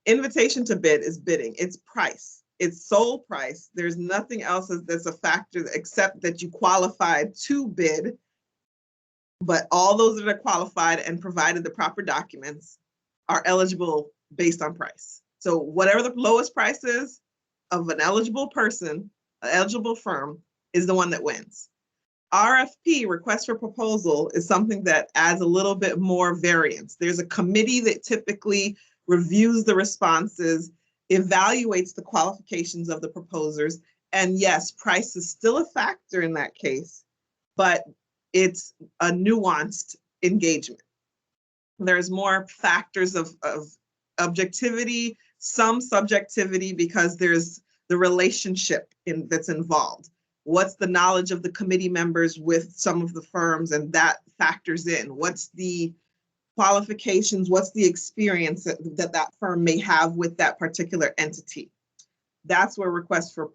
Invitation to bid is bidding. It's price. It's sole price. There's nothing else that's a factor except that you qualified to bid. But all those that are qualified and provided the proper documents are eligible based on price. So whatever the lowest price is of an eligible person, an eligible firm, is the one that wins. RFP, request for proposal, is something that adds a little bit more variance. There's a committee that typically reviews the responses, evaluates the qualifications of the proposers, and yes, price is still a factor in that case, but it's a nuanced engagement. There's more factors of objectivity, some subjectivity, because there's the relationship that's involved. What's the knowledge of the committee members with some of the firms, and that factors in. What's the qualifications, what's the experience that firm may have with that particular entity. That's where requests for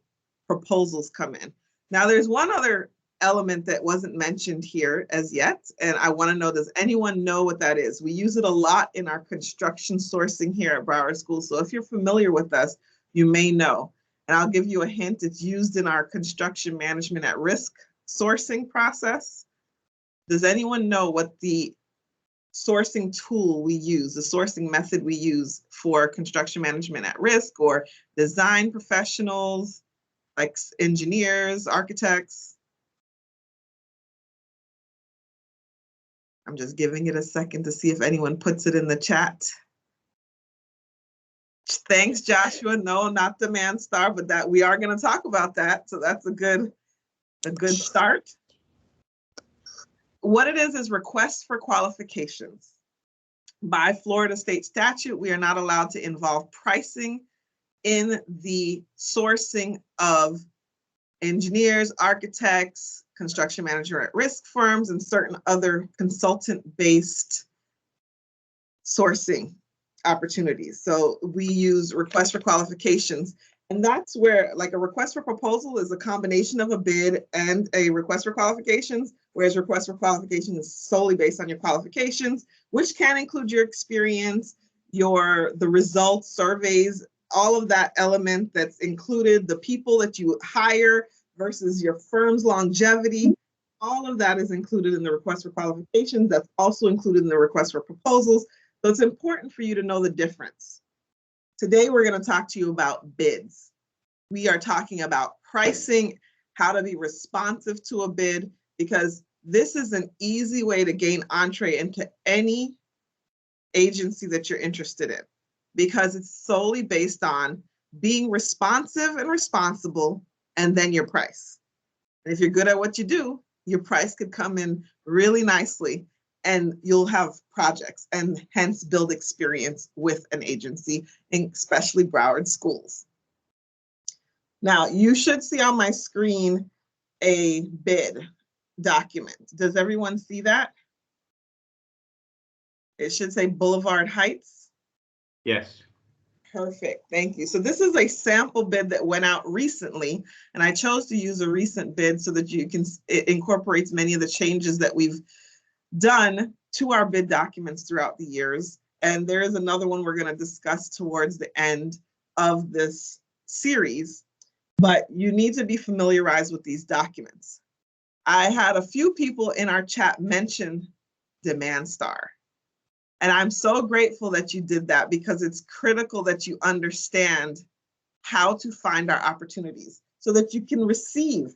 proposals come in. Now, there's one other element that wasn't mentioned here as yet, and I want to know, does anyone know what that is? We use it a lot in our construction sourcing here at Broward School, so if you're familiar with us, you may know. And I'll give you a hint, it's used in our construction management at risk sourcing process. Does anyone know what the sourcing tool we use, the sourcing method we use for construction management at risk, or design professionals like engineers, architects? I'm just giving it a second to see if anyone puts it in the chat. Thanks, Joshua. No, not Demand Star, but that we are going to talk about that. So that's a good start. What it is requests for qualifications. By Florida state statute, we are not allowed to involve pricing in the sourcing of engineers, architects, construction manager at risk firms, and certain other consultant-based sourcing opportunities. So we use request for qualifications. And that's where, like, a request for proposal is a combination of a bid and a request for qualifications, whereas request for qualifications is solely based on your qualifications, which can include your experience, the results, surveys, all of that element that's included, the people that you hire versus your firm's longevity. All of that is included in the request for qualifications. That's also included in the request for proposals. So it's important for you to know the difference. Today, we're going to talk to you about bids. We are talking about pricing, how to be responsive to a bid, because this is an easy way to gain entree into any agency that you're interested in, because it's solely based on being responsive and responsible, and then your price. And if you're good at what you do, your price could come in really nicely, and you'll have projects and hence build experience with an agency, especially Broward schools. Now, you should see on my screen a bid document. Does everyone see that? It should say Boulevard Heights. Yes. Perfect, thank you. So this is a sample bid that went out recently, and I chose to use a recent bid so that it incorporates many of the changes that we've done to our bid documents throughout the years. And there is another one we're going to discuss towards the end of this series, but you need to be familiarized with these documents. I had a few people in our chat mention Demand Star. And I'm so grateful that you did that, because it's critical that you understand how to find our opportunities so that you can receive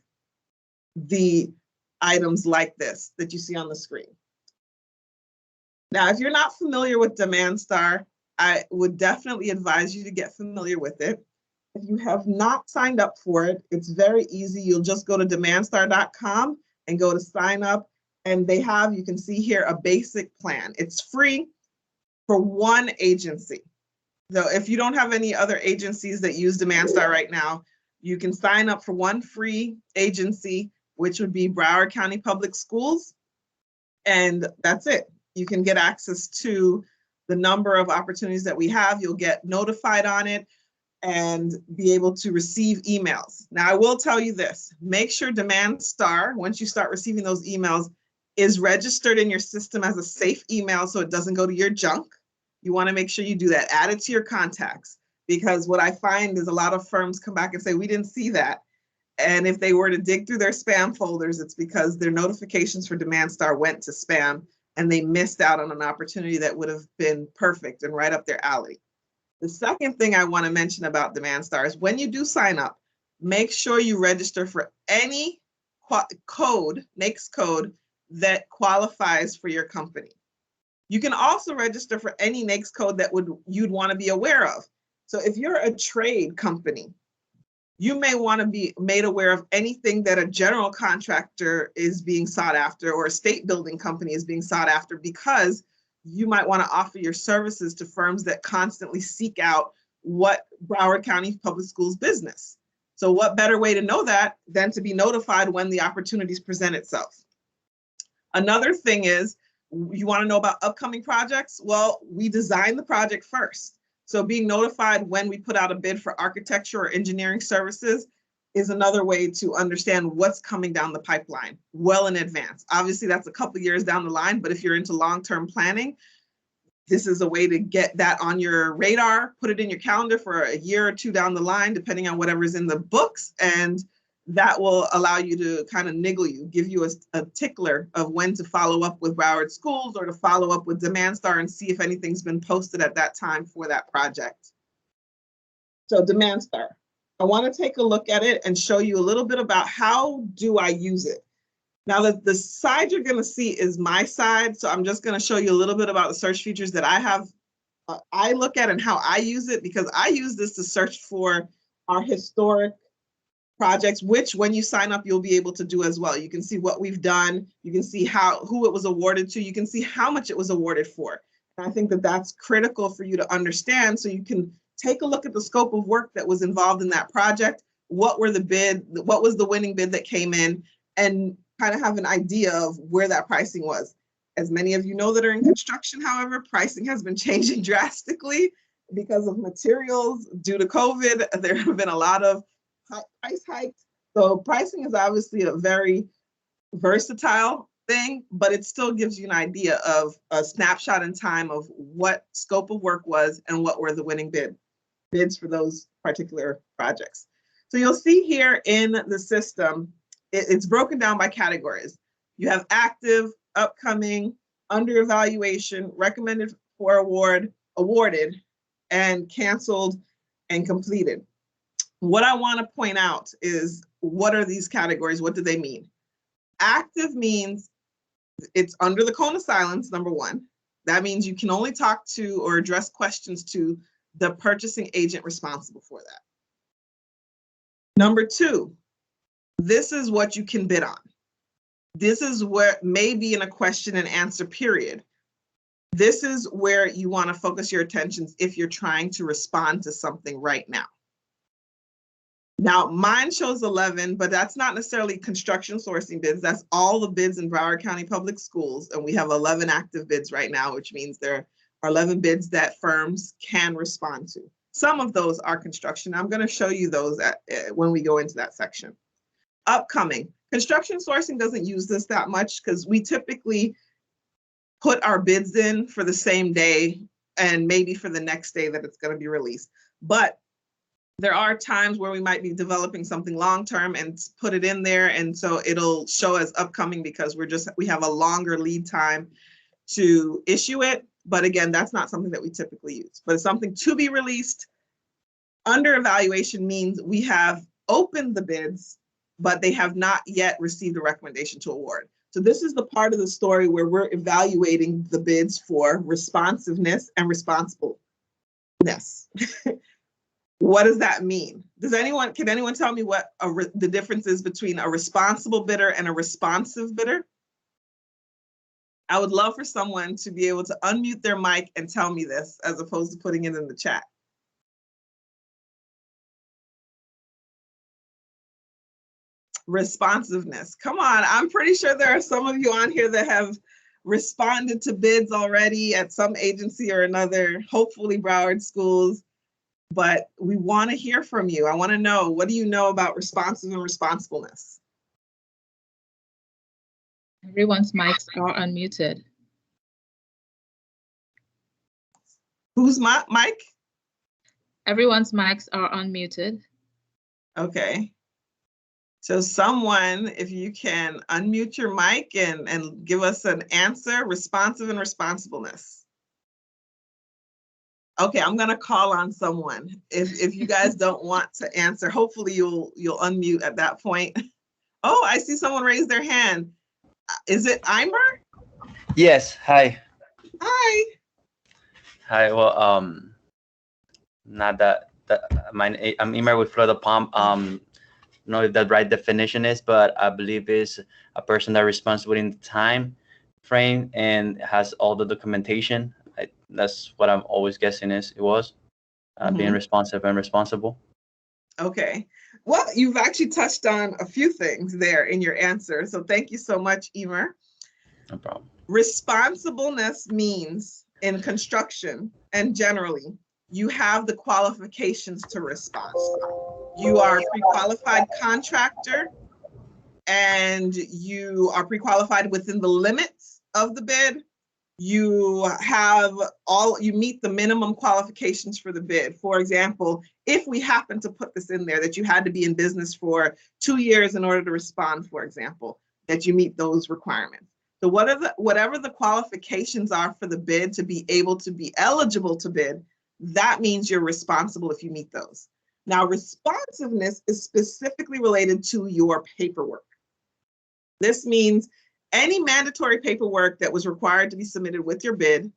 the items like this that you see on the screen. Now, if you're not familiar with Demand Star, I would definitely advise you to get familiar with it. If you have not signed up for it, it's very easy. You'll just go to demandstar.com and go to sign up. And they have, you can see here, a basic plan. It's free for one agency. So if you don't have any other agencies that use Demand Star right now, you can sign up for one free agency, which would be Broward County Public Schools. And that's it. You can get access to the number of opportunities that we have. You'll get notified on it and be able to receive emails. Now, I will tell you this, make sure Demand Star, once you start receiving those emails, is registered in your system as a safe email so it doesn't go to your junk. You want to make sure you do that. Add it to your contacts, because what I find is a lot of firms come back and say, we didn't see that. And if they were to dig through their spam folders, it's because their notifications for Demand Star went to spam and they missed out on an opportunity that would have been perfect and right up their alley. The second thing I want to mention about Demand Star is when you do sign up, make sure you register for any code, NAICS code, that qualifies for your company. You can also register for any NAICS code that you'd want to be aware of. So if you're a trade company, you may want to be made aware of anything that a general contractor is being sought after, or a state building company is being sought after, because you might want to offer your services to firms that constantly seek out what Broward County Public Schools business. So what better way to know that than to be notified when the opportunities present itself? Another thing is, you want to know about upcoming projects? Well, we design the project first. So being notified when we put out a bid for architecture or engineering services is another way to understand what's coming down the pipeline well in advance. Obviously, that's a couple years down the line, but if you're into long-term planning, this is a way to get that on your radar, put it in your calendar for a year or two down the line, depending on whatever's in the books, and that will allow you to kind of niggle you, give you a tickler of when to follow up with Broward Schools or to follow up with Demand Star and see if anything's been posted at that time for that project. So Demand Star, I want to take a look at it and show you a little bit about how do I use it. Now the side you're going to see is my side, so I'm just going to show you a little bit about the search features that I have. I look at and how I use it, because I use this to search for our historic projects, which when you sign up, you'll be able to do as well. You can see what we've done. You can see who it was awarded to. You can see how much it was awarded for. And I think that that's critical for you to understand, so you can take a look at the scope of work that was involved in that project. What was the winning bid that came in, and kind of have an idea of where that pricing was. As many of you know that are in construction, however, pricing has been changing drastically because of materials. Due to COVID, there have been a lot of price hikes. So pricing is obviously a very versatile thing, but it still gives you an idea of a snapshot in time of what scope of work was and what were the winning bids for those particular projects. So you'll see here in the system, it's broken down by categories. You have active, upcoming, under evaluation, recommended for award, awarded, and canceled and completed. What I want to point out is, what are these categories? What do they mean? Active means it's under the cone of silence, number one. That means you can only talk to or address questions to the purchasing agent responsible for that. Number two, this is what you can bid on. This is where maybe in a question and answer period. This is where you want to focus your attentions if you're trying to respond to something right now. Now, mine shows 11, but that's not necessarily construction sourcing bids. That's all the bids in Broward County Public Schools. And we have 11 active bids right now, which means there are 11 bids that firms can respond to. Some of those are construction. I'm going to show you those when we go into that section. Upcoming. Construction sourcing doesn't use this that much because we typically put our bids in for the same day and maybe for the next day that it's going to be released. But there are times where we might be developing something long-term and put it in there, and so it'll show as upcoming because we have a longer lead time to issue it. But again, that's not something that we typically use, but it's something to be released. Under evaluation means we have opened the bids, but they have not yet received a recommendation to award. So this is the part of the story where we're evaluating the bids for responsiveness and responsibleness. What does that mean? Can anyone tell me what the difference is between a responsible bidder and a responsive bidder? I would love for someone to be able to unmute their mic and tell me this, as opposed to putting it in the chat. Responsiveness. Come on, I'm pretty sure there are some of you on here that have responded to bids already at some agency or another, hopefully Broward Schools. But we want to hear from you. I want to know, what do you know about responsive and responsibleness? Everyone's mics are unmuted. Who's my mic? Everyone's mics are unmuted. Okay. So someone, if you can unmute your mic and give us an answer, responsive and responsibleness. Okay, I'm gonna call on someone. If you guys don't want to answer, hopefully you'll unmute at that point. Oh, I see someone raise their hand. Is it Eimer? Yes. Hi. Hi. Hi. Well, not that I'm Emer with Florida Palm. Know if the right definition is, but I believe is a person that responds within the time frame and has all the documentation. That's what I'm always guessing it was being responsive and responsible. Okay. Well, you've actually touched on a few things there in your answer. So thank you so much, Emer. No problem. Responsibleness means in construction and generally, you have the qualifications to respond. You are a pre-qualified contractor and you are pre-qualified within the limits of the bid. You meet the minimum qualifications for the bid. For example, if we happen to put this in there that you had to be in business for 2 years in order to respond, for example, that you meet those requirements. So whatever the qualifications are for the bid to be able to be eligible to bid, that means you're responsible if you meet those. Now, responsiveness is specifically related to your paperwork. This means any mandatory paperwork that was required to be submitted with your bid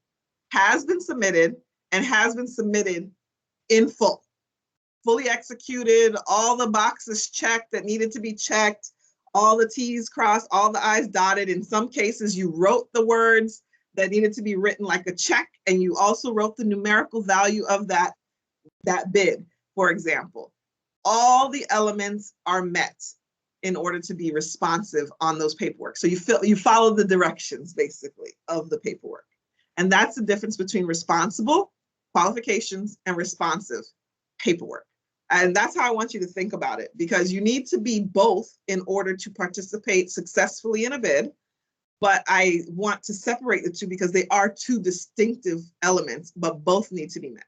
has been submitted and has been submitted in full, fully executed, all the boxes checked that needed to be checked, all the T's crossed, all the I's dotted. In some cases, you wrote the words that needed to be written like a check, and you also wrote the numerical value of that bid, for example. All the elements are met in order to be responsive on those paperwork. So you follow the directions, basically, of the paperwork. And that's the difference between responsible qualifications and responsive paperwork. And that's how I want you to think about it, because you need to be both in order to participate successfully in a bid. But I want to separate the two because they are two distinctive elements, but both need to be met.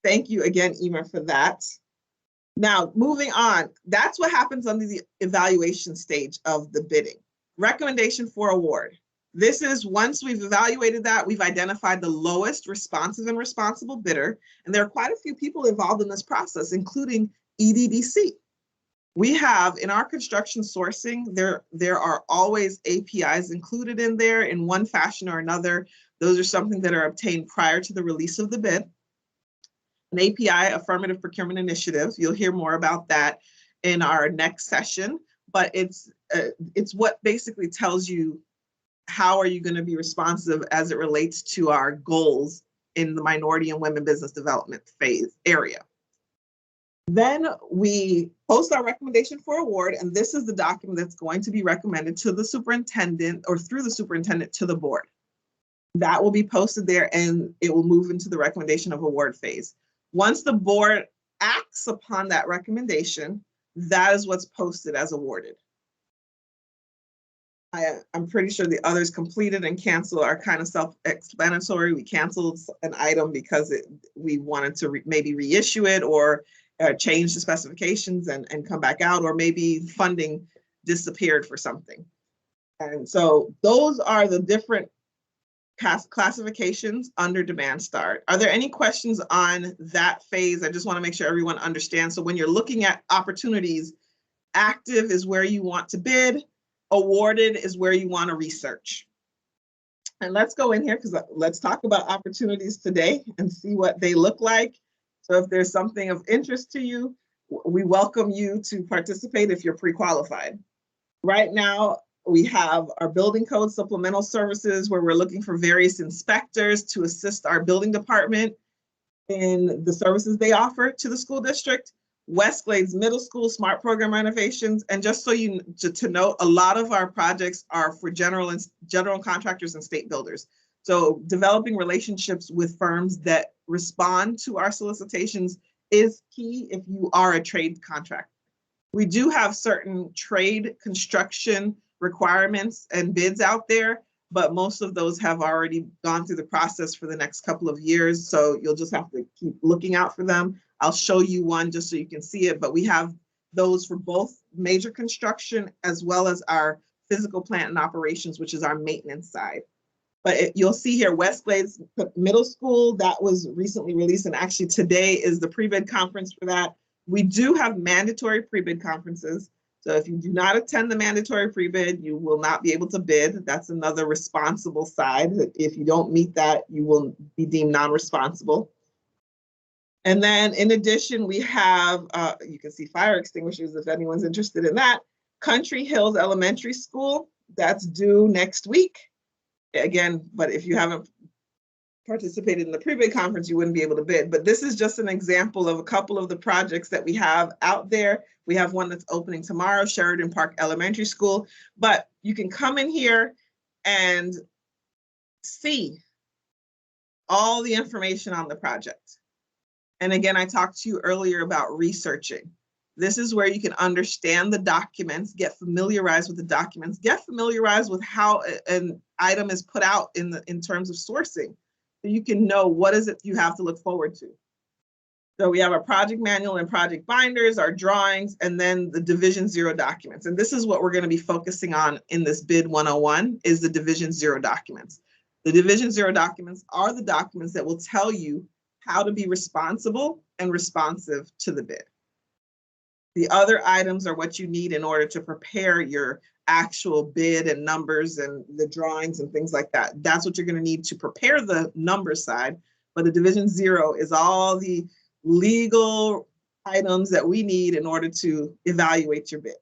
Thank you again, Emer, for that. Now, moving on, that's what happens under the evaluation stage of the bidding. Recommendation for award. This is once we've evaluated that, we've identified the lowest responsive and responsible bidder, and there are quite a few people involved in this process, including EDDC. We have in our construction sourcing, there are always APIs included in there in one fashion or another. Those are something that are obtained prior to the release of the bid. An API, Affirmative Procurement Initiative. You'll hear more about that in our next session, but it's what basically tells you how are you going to be responsive as it relates to our goals in the minority and women business development phase area. Then we post our recommendation for award, and this is the document that's going to be recommended to the superintendent or through the superintendent to the board. That will be posted there and it will move into the recommendation of award phase. Once the board acts upon that recommendation, that is what's posted as awarded. I'm pretty sure the others completed and canceled are kind of self-explanatory. We canceled an item because we wanted to maybe reissue it or change the specifications and come back out, or maybe funding disappeared for something. And so those are the different classifications under demand start. Are there any questions on that phase? I just want to make sure everyone understands. So when you're looking at opportunities, active is where you want to bid, awarded is where you want to research. And let's go in here because let's talk about opportunities today and see what they look like. So if there's something of interest to you, we welcome you to participate if you're pre-qualified. Right now, we have our building code supplemental services where we're looking for various inspectors to assist our building department in the services they offer to the school district. Westglades Middle School smart program renovations. And just so you to note, a lot of our projects are for general contractors and state builders. So developing relationships with firms that respond to our solicitations is key if you are a trade contractor. We do have certain trade construction requirements and bids out there, but most of those have already gone through the process for the next couple of years. So you'll just have to keep looking out for them. I'll show you one just so you can see it, but we have those for both major construction as well as our physical plant and operations, which is our maintenance side. But you'll see here, Westglades Middle School, that was recently released, and actually today is the pre-bid conference for that. We do have mandatory pre-bid conferences. So if you do not attend the mandatory pre-bid, you will not be able to bid. That's another responsible side. If you don't meet that, you will be deemed non-responsible. And then in addition, we have, you can see fire extinguishers if anyone's interested in that. Country Hills Elementary School, that's due next week. Again, but if you haven't participated in the pre-bid conference, you wouldn't be able to bid. But this is just an example of a couple of the projects that we have out there. We have one that's opening tomorrow, Sheridan Park Elementary School. But you can come in here and see all the information on the project. And again, I talked to you earlier about researching. This is where you can understand the documents, get familiarized with the documents, get familiarized with how an item is put out in terms of sourcing. So you can know what is it you have to look forward to. So we have our project manual and project binders, our drawings, and then the Division 0 documents. And this is what we're going to be focusing on in this BID 101 is the Division 0 documents. The Division 0 documents are the documents that will tell you how to be responsible and responsive to the bid. The other items are what you need in order to prepare your actual bid and numbers and the drawings and things like that. That's what you're going to need to prepare the number side. But the Division 0 is all the legal items that we need in order to evaluate your bid.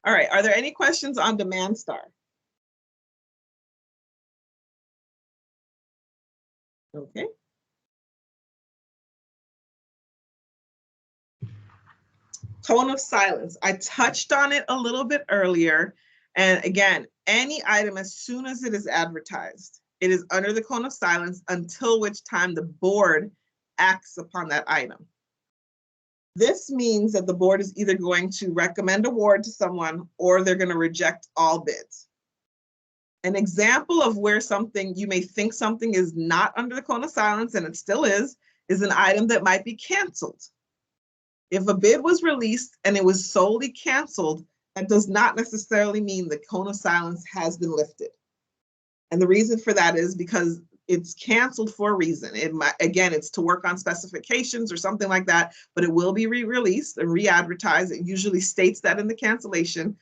All right, are there any questions on Demand Star? Okay. Tone of silence. I touched on it a little bit earlier. And again, any item, as soon as it is advertised, it is under the cone of silence until which time the board acts upon that item. This means that the board is either going to recommend award to someone or they're going to reject all bids. An example of where something, you may think something is not under the cone of silence, and it still is an item that might be canceled. If a bid was released and it was solely canceled, that does not necessarily mean the cone of silence has been lifted. And the reason for that is because it's canceled for a reason. It might, again, it's to work on specifications or something like that, but it will be re-released and re-advertised. It usually states that in the cancellation.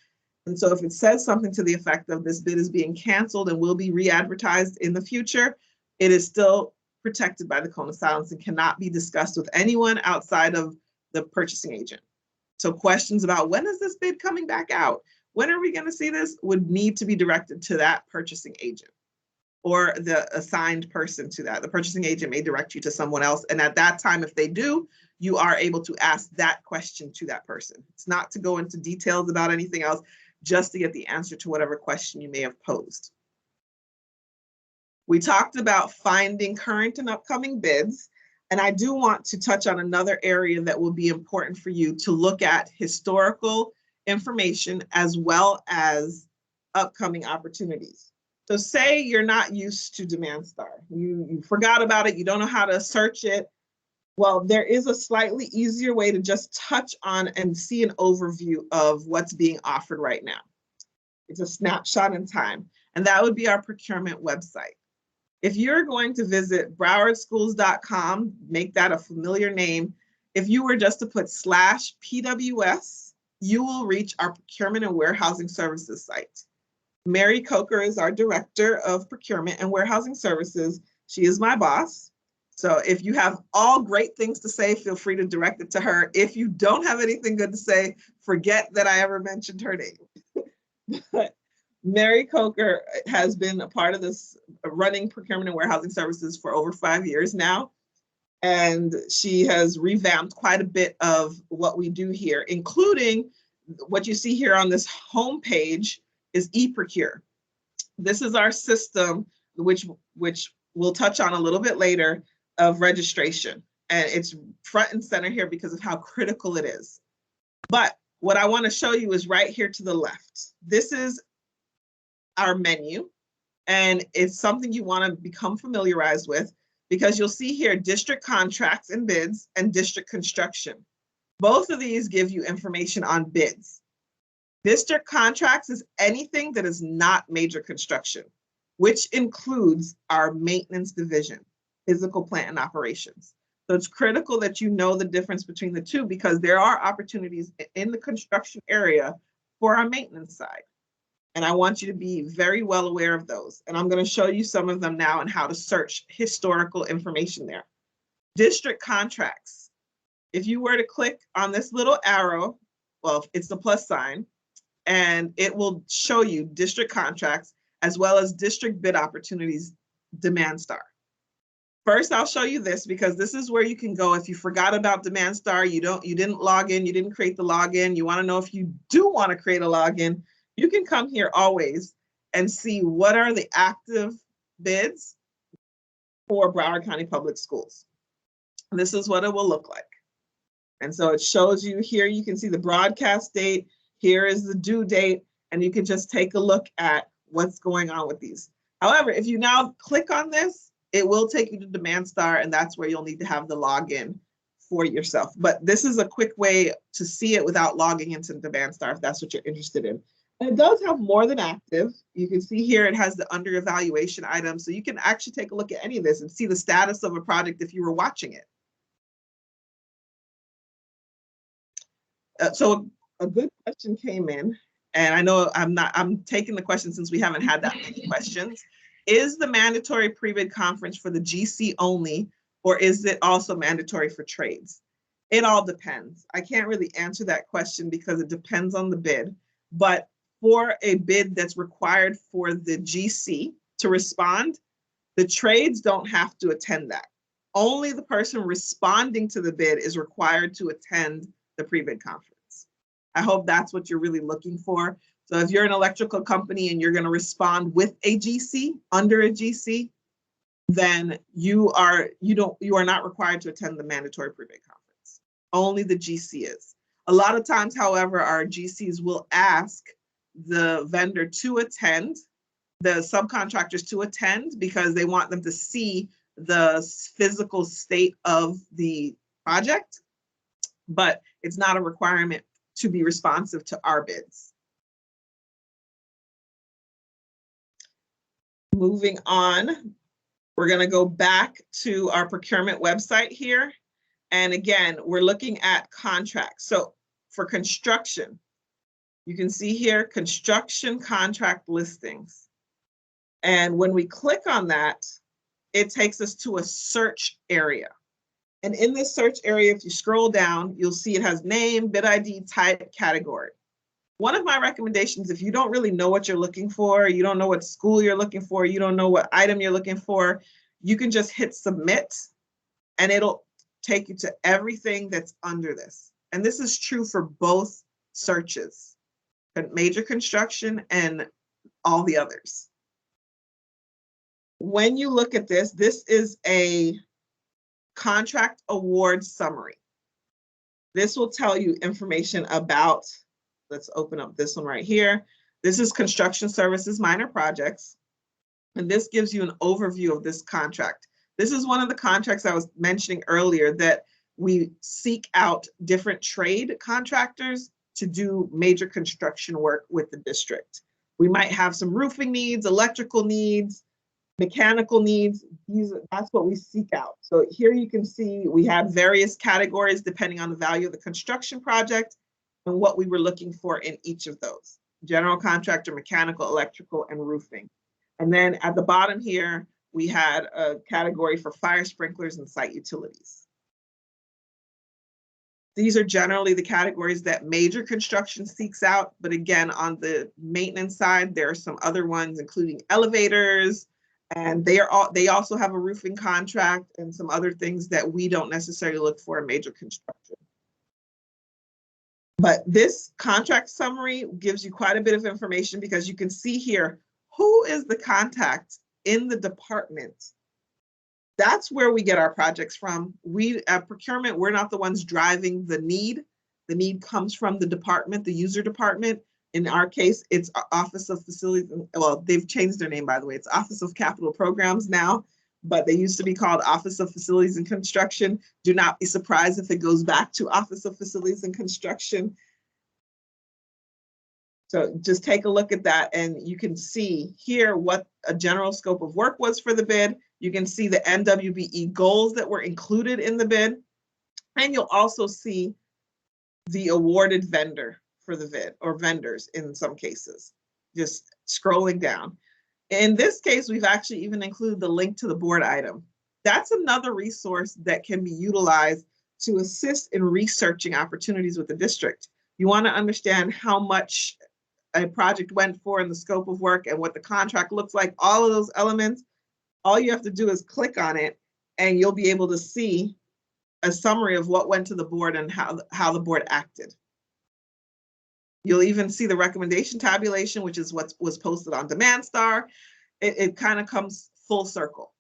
And so if it says something to the effect of this bid is being canceled and will be re-advertised in the future, it is still protected by the cone of silence and cannot be discussed with anyone outside of the purchasing agent. So questions about when is this bid coming back out? When are we going to see this would need to be directed to that purchasing agent or the assigned person to that. The purchasing agent may direct you to someone else. And at that time, if they do, you are able to ask that question to that person. It's not to go into details about anything else, just to get the answer to whatever question you may have posed. We talked about finding current and upcoming bids. And I do want to touch on another area that will be important for you to look at historical information as well as upcoming opportunities. So say you're not used to Demand Star. You forgot about it. You don't know how to search it. Well, there is a slightly easier way to just touch on and see an overview of what's being offered right now. It's a snapshot in time, and that would be our procurement website. If you're going to visit browardschools.com, make that a familiar name. If you were just to put /PWS, you will reach our procurement and warehousing services site. Mary Coker is our director of procurement and warehousing services. She is my boss. So if you have all great things to say, feel free to direct it to her. If you don't have anything good to say, forget that I ever mentioned her name. But Mary Coker has been a part of this running procurement and warehousing services for over 5 years now. And she has revamped quite a bit of what we do here, including what you see here on this homepage is eProcure. This is our system, which we'll touch on a little bit later, of registration. And it's front and center here because of how critical it is. But what I want to show you is right here to the left. This is our menu, and it's something you want to become familiarized with, because you'll see here district contracts and bids and district construction. Both of these give you information on bids. District contracts is anything that is not major construction, which includes our maintenance division, physical plant and operations. So it's critical that you know the difference between the two, because there are opportunities in the construction area for our maintenance side. And I want you to be very well aware of those. And I'm going to show you some of them now and how to search historical information there. District contracts. If you were to click on this little arrow, well, it's the plus sign, and it will show you district contracts as well as district bid opportunities, Demand Star. First, I'll show you this, because this is where you can go if you forgot about Demand Star, you didn't log in, you didn't create the login, you want to know if you do want to create a login. You can come here always and see what are the active bids for Broward County Public Schools. And this is what it will look like. And so it shows you here, you can see the broadcast date, here is the due date, and you can just take a look at what's going on with these. However, if you now click on this, it will take you to Demand Star, and that's where you'll need to have the login for yourself. But this is a quick way to see it without logging into Demand Star if that's what you're interested in. And it does have more than active. You can see here it has the under evaluation item. So you can actually take a look at any of this and see the status of a project if you were watching it. So a good question came in, and I know I'm taking the question since we haven't had that many questions. Is the mandatory pre-bid conference for the GC only, or is it also mandatory for trades? It all depends. I can't really answer that question because it depends on the bid, but for a bid that's required for the GC to respond, the trades don't have to attend that. Only the person responding to the bid is required to attend the pre-bid conference. I hope that's what you're really looking for. So if you're an electrical company and you're going to respond with a GC, under a GC, then you are not required to attend the mandatory pre-bid conference. Only the GC is. A lot of times, however, our GCs will ask the vendor to attend, the subcontractors to attend, because they want them to see the physical state of the project, but it's not a requirement to be responsive to our bids. Moving on, we're going to go back to our procurement website here. And again, we're looking at contracts. So for construction, you can see here construction contract listings. And when we click on that, it takes us to a search area. And in this search area, if you scroll down, you'll see it has name, bid ID, type, category. One of my recommendations, if you don't really know what you're looking for, you don't know what school you're looking for, you don't know what item you're looking for, you can just hit submit and it'll take you to everything that's under this. And this is true for both searches, major construction and all the others. When you look at this, this is a contract award summary. This will tell you information about, let's open up this one right here. This is construction services minor projects. And this gives you an overview of this contract. This is one of the contracts I was mentioning earlier that we seek out different trade contractors to do major construction work with the district. We might have some roofing needs, electrical needs, mechanical needs. That's what we seek out. So here you can see we have various categories depending on the value of the construction project and what we were looking for in each of those: general contractor, mechanical, electrical, and roofing. And then at the bottom here, we had a category for fire sprinklers and site utilities. These are generally the categories that major construction seeks out. But again, on the maintenance side, there are some other ones, including elevators, and they also have a roofing contract and some other things that we don't necessarily look for in major construction. But this contract summary gives you quite a bit of information, because you can see here, who is the contact in the department? That's where we get our projects from. We at procurement, we're not the ones driving the need. The need comes from the department, the user department, In our case, it's Office of Facilities. Well, they've changed their name, by the way. It's Office of Capital Programs now, but they used to be called Office of Facilities and Construction. Do not be surprised if it goes back to Office of Facilities and Construction. So just take a look at that, and you can see here what a general scope of work was for the bid. You can see the NWBE goals that were included in the bid, and you'll also see the awarded vendor for the bid, or vendors in some cases, just scrolling down. In this case, we've actually even included the link to the board item. That's another resource that can be utilized to assist in researching opportunities with the district. You want to understand how much a project went for and the scope of work and what the contract looks like, all of those elements. All you have to do is click on it and you'll be able to see a summary of what went to the board and how the board acted. You'll even see the recommendation tabulation, which is what was posted on DemandStar. It kind of comes full circle.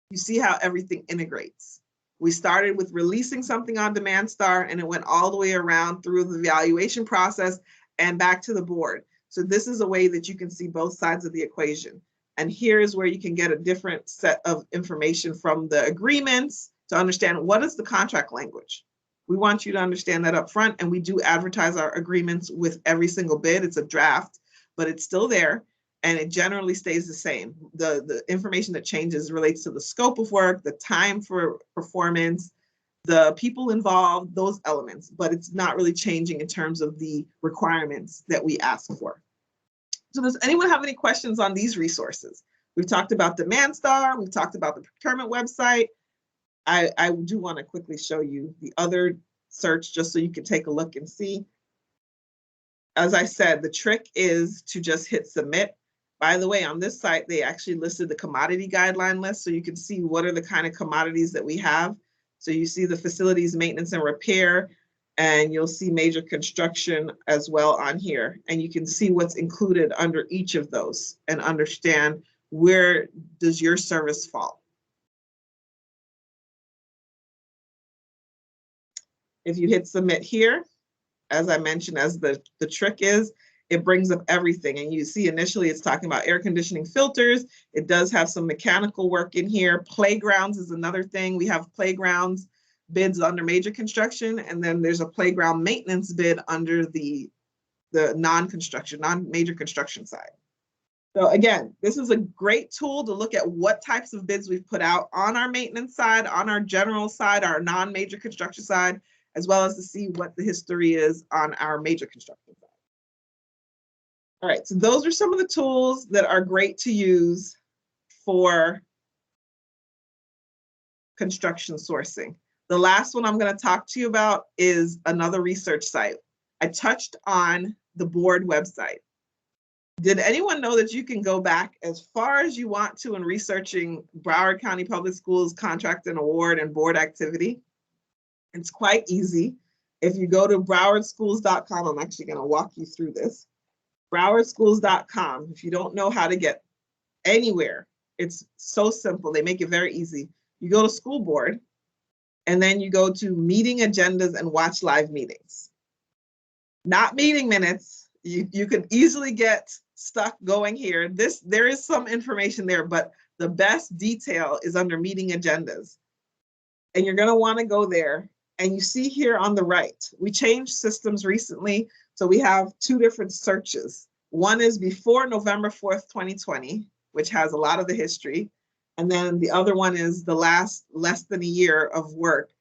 You see how everything integrates. We started with releasing something on DemandStar, and it went all the way around through the evaluation process and back to the board. So this is a way that you can see both sides of the equation. And here is where you can get a different set of information from the agreements to understand what is the contract language. We want you to understand that up front, and we do advertise our agreements with every single bid. It's a draft, but it's still there, and it generally stays the same. The information that changes relates to the scope of work, the time for performance, the people involved, those elements, but it's not really changing in terms of the requirements that we ask for. So does anyone have any questions on these resources? We've talked about DemandStar, we've talked about the procurement website. I do want to quickly show you the other search just so you can take a look and see. As I said, the trick is to just hit submit. By the way, on this site, they actually listed the commodity guideline list so you can see what are the kind of commodities that we have. So you see the facilities maintenance and repair, and you'll see major construction as well on here. And you can see what's included under each of those and understand where does your service fall. If you hit submit here, as I mentioned, as the trick is, it brings up everything. And you see initially it's talking about air conditioning filters. It does have some mechanical work in here. Playgrounds is another thing. We have playgrounds bids under major construction, and then there's a playground maintenance bid under the non-construction, non-major construction side. So again, this is a great tool to look at what types of bids we've put out on our maintenance side, on our general side, our non-major construction side, as well as to see what the history is on our major construction side. All right, so those are some of the tools that are great to use for construction sourcing. The last one I'm going to talk to you about is another research site. I touched on the board website. Did anyone know that you can go back as far as you want to in researching Broward County Public Schools contract and award and board activity? It's quite easy. If you go to browardschools.com, I'm actually going to walk you through this. browardschools.com. If you don't know how to get anywhere, it's so simple. They make it very easy. You go to school board, and then you go to meeting agendas and watch live meetings. Not meeting minutes. You can easily get stuck going here. There is some information there, but the best detail is under meeting agendas. And you're going to want to go there. And you see here on the right, we changed systems recently. So we have two different searches. One is before November 4th, 2020, which has a lot of the history. And then the other one is the last less than a year of work,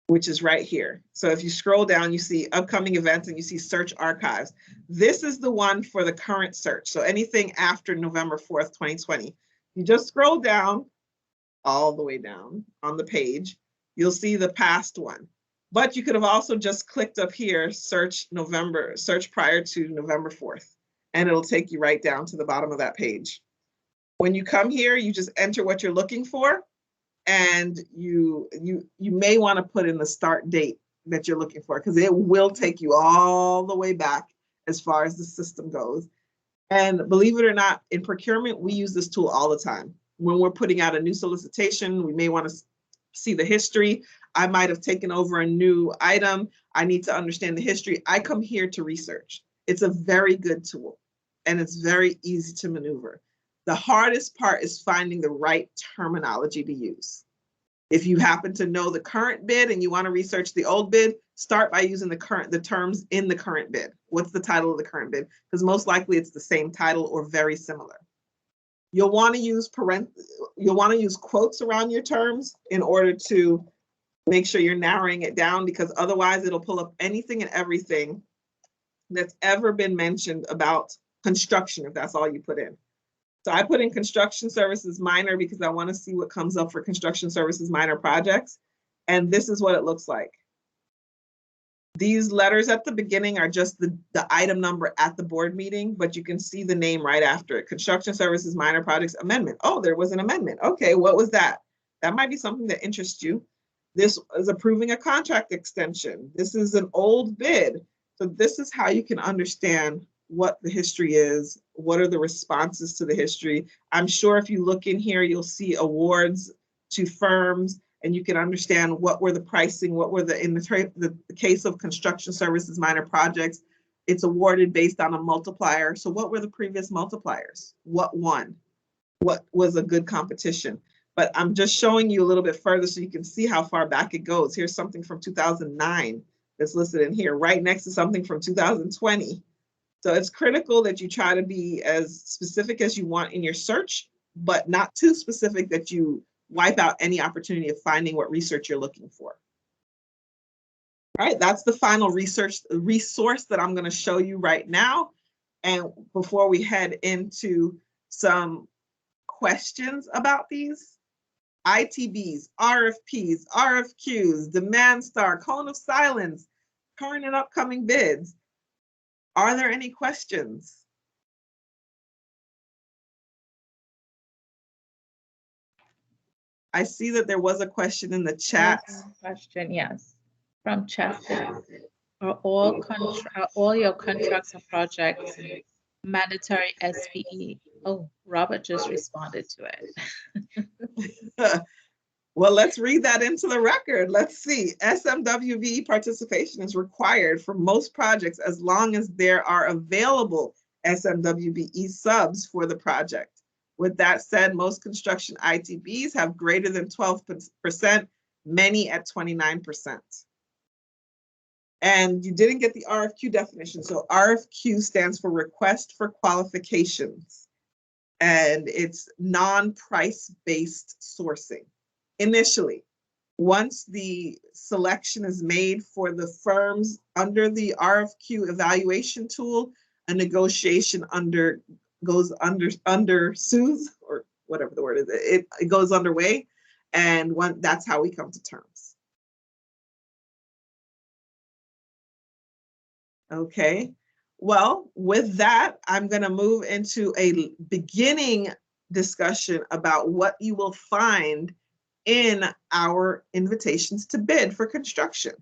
which is right here. So if you scroll down, you see upcoming events and you see search archives. This is the one for the current search. So anything after November 4th, 2020. You just scroll down, all the way down on the page, you'll see the past one. But you could have also just clicked up here, search prior to November 4th, and it'll take you right down to the bottom of that page. When you come here, you just enter what you're looking for, and you may want to put in the start date that you're looking for, because it will take you all the way back as far as the system goes. And believe it or not, in procurement, we use this tool all the time. When we're putting out a new solicitation, we may want to see the history. I might have taken over a new item. I need to understand the history. I come here to research. It's a very good tool, and it's very easy to maneuver. The hardest part is finding the right terminology to use. If you happen to know the current bid and you want to research the old bid, start by using the terms in the current bid. What's the title of the current bid? Because most likely it's the same title or very similar. You'll want to use quotes around your terms in order to make sure you're narrowing it down, because otherwise it'll pull up anything and everything that's ever been mentioned about construction, if that's all you put in. So I put in construction services minor because I want to see what comes up for construction services minor projects. And this is what it looks like. These letters at the beginning are just the item number at the board meeting, but you can see the name right after it. Construction services minor projects amendment. Oh, there was an amendment. Okay, what was that? That might be something that interests you. This is approving a contract extension. This is an old bid. So this is how you can understand what the history is, what are the responses to the history. I'm sure if you look in here, you'll see awards to firms, and you can understand what were the pricing, what were in the case of construction services minor projects, it's awarded based on a multiplier. So what were the previous multipliers? What won? What was a good competition? But I'm just showing you a little bit further so you can see how far back it goes. Here's something from 2009 that's listed in here, right next to something from 2020. So it's critical that you try to be as specific as you want in your search, but not too specific that you wipe out any opportunity of finding what research you're looking for. All right, that's the final resource that I'm going to show you right now. And before we head into some questions about these, ITBs, RFPs, RFQs, demand star, cone of silence, current and upcoming bids. Are there any questions? I see that there was a question in the chat. Question, yes, from chat. Are all your contracts and projects mandatory SPE? Oh, Robert just responded to it. Well, let's read that into the record. Let's see. SMWV participation is required for most projects as long as there are available SMWVE subs for the project. With that said, most construction ITBs have greater than 12%, many at 29%. And you didn't get the RFQ definition. So RFQ stands for Request for Qualifications, and it's non-price-based sourcing. Initially, once the selection is made for the firms under the RFQ evaluation tool, a negotiation goes under soothes, or whatever the word is, it goes underway, and that's how we come to terms. Okay, well, with that, I'm going to move into a beginning discussion about what you will find in our invitations to bid for construction.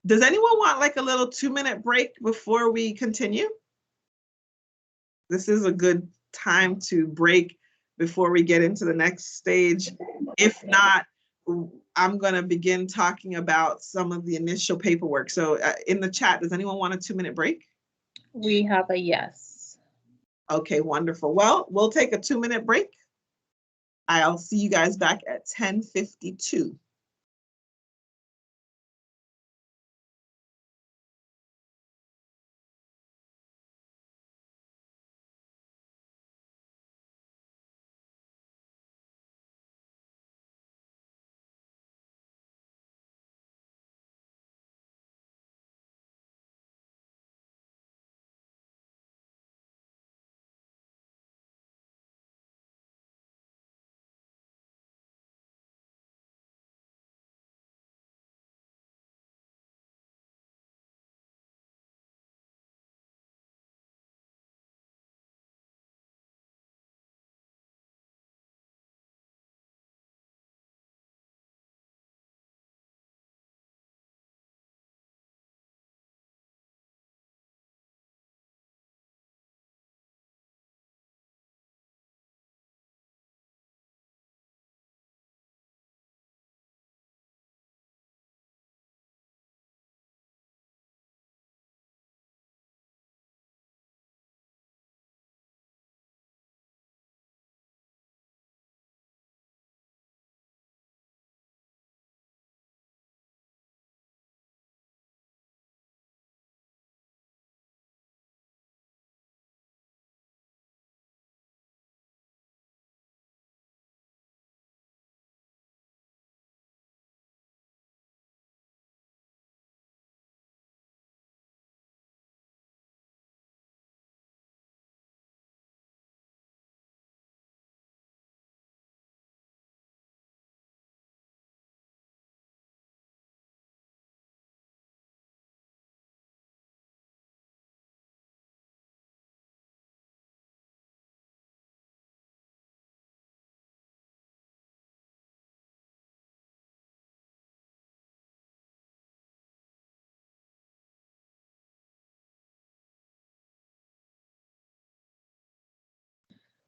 Does anyone want like a little 2-minute break before we continue? This is a good time to break before we get into the next stage. If not, I'm going to begin talking about some of the initial paperwork. So in the chat, does anyone want a 2-minute break? We have a yes. Okay, wonderful. Well, we'll take a 2-minute break. I'll see you guys back at 10:52.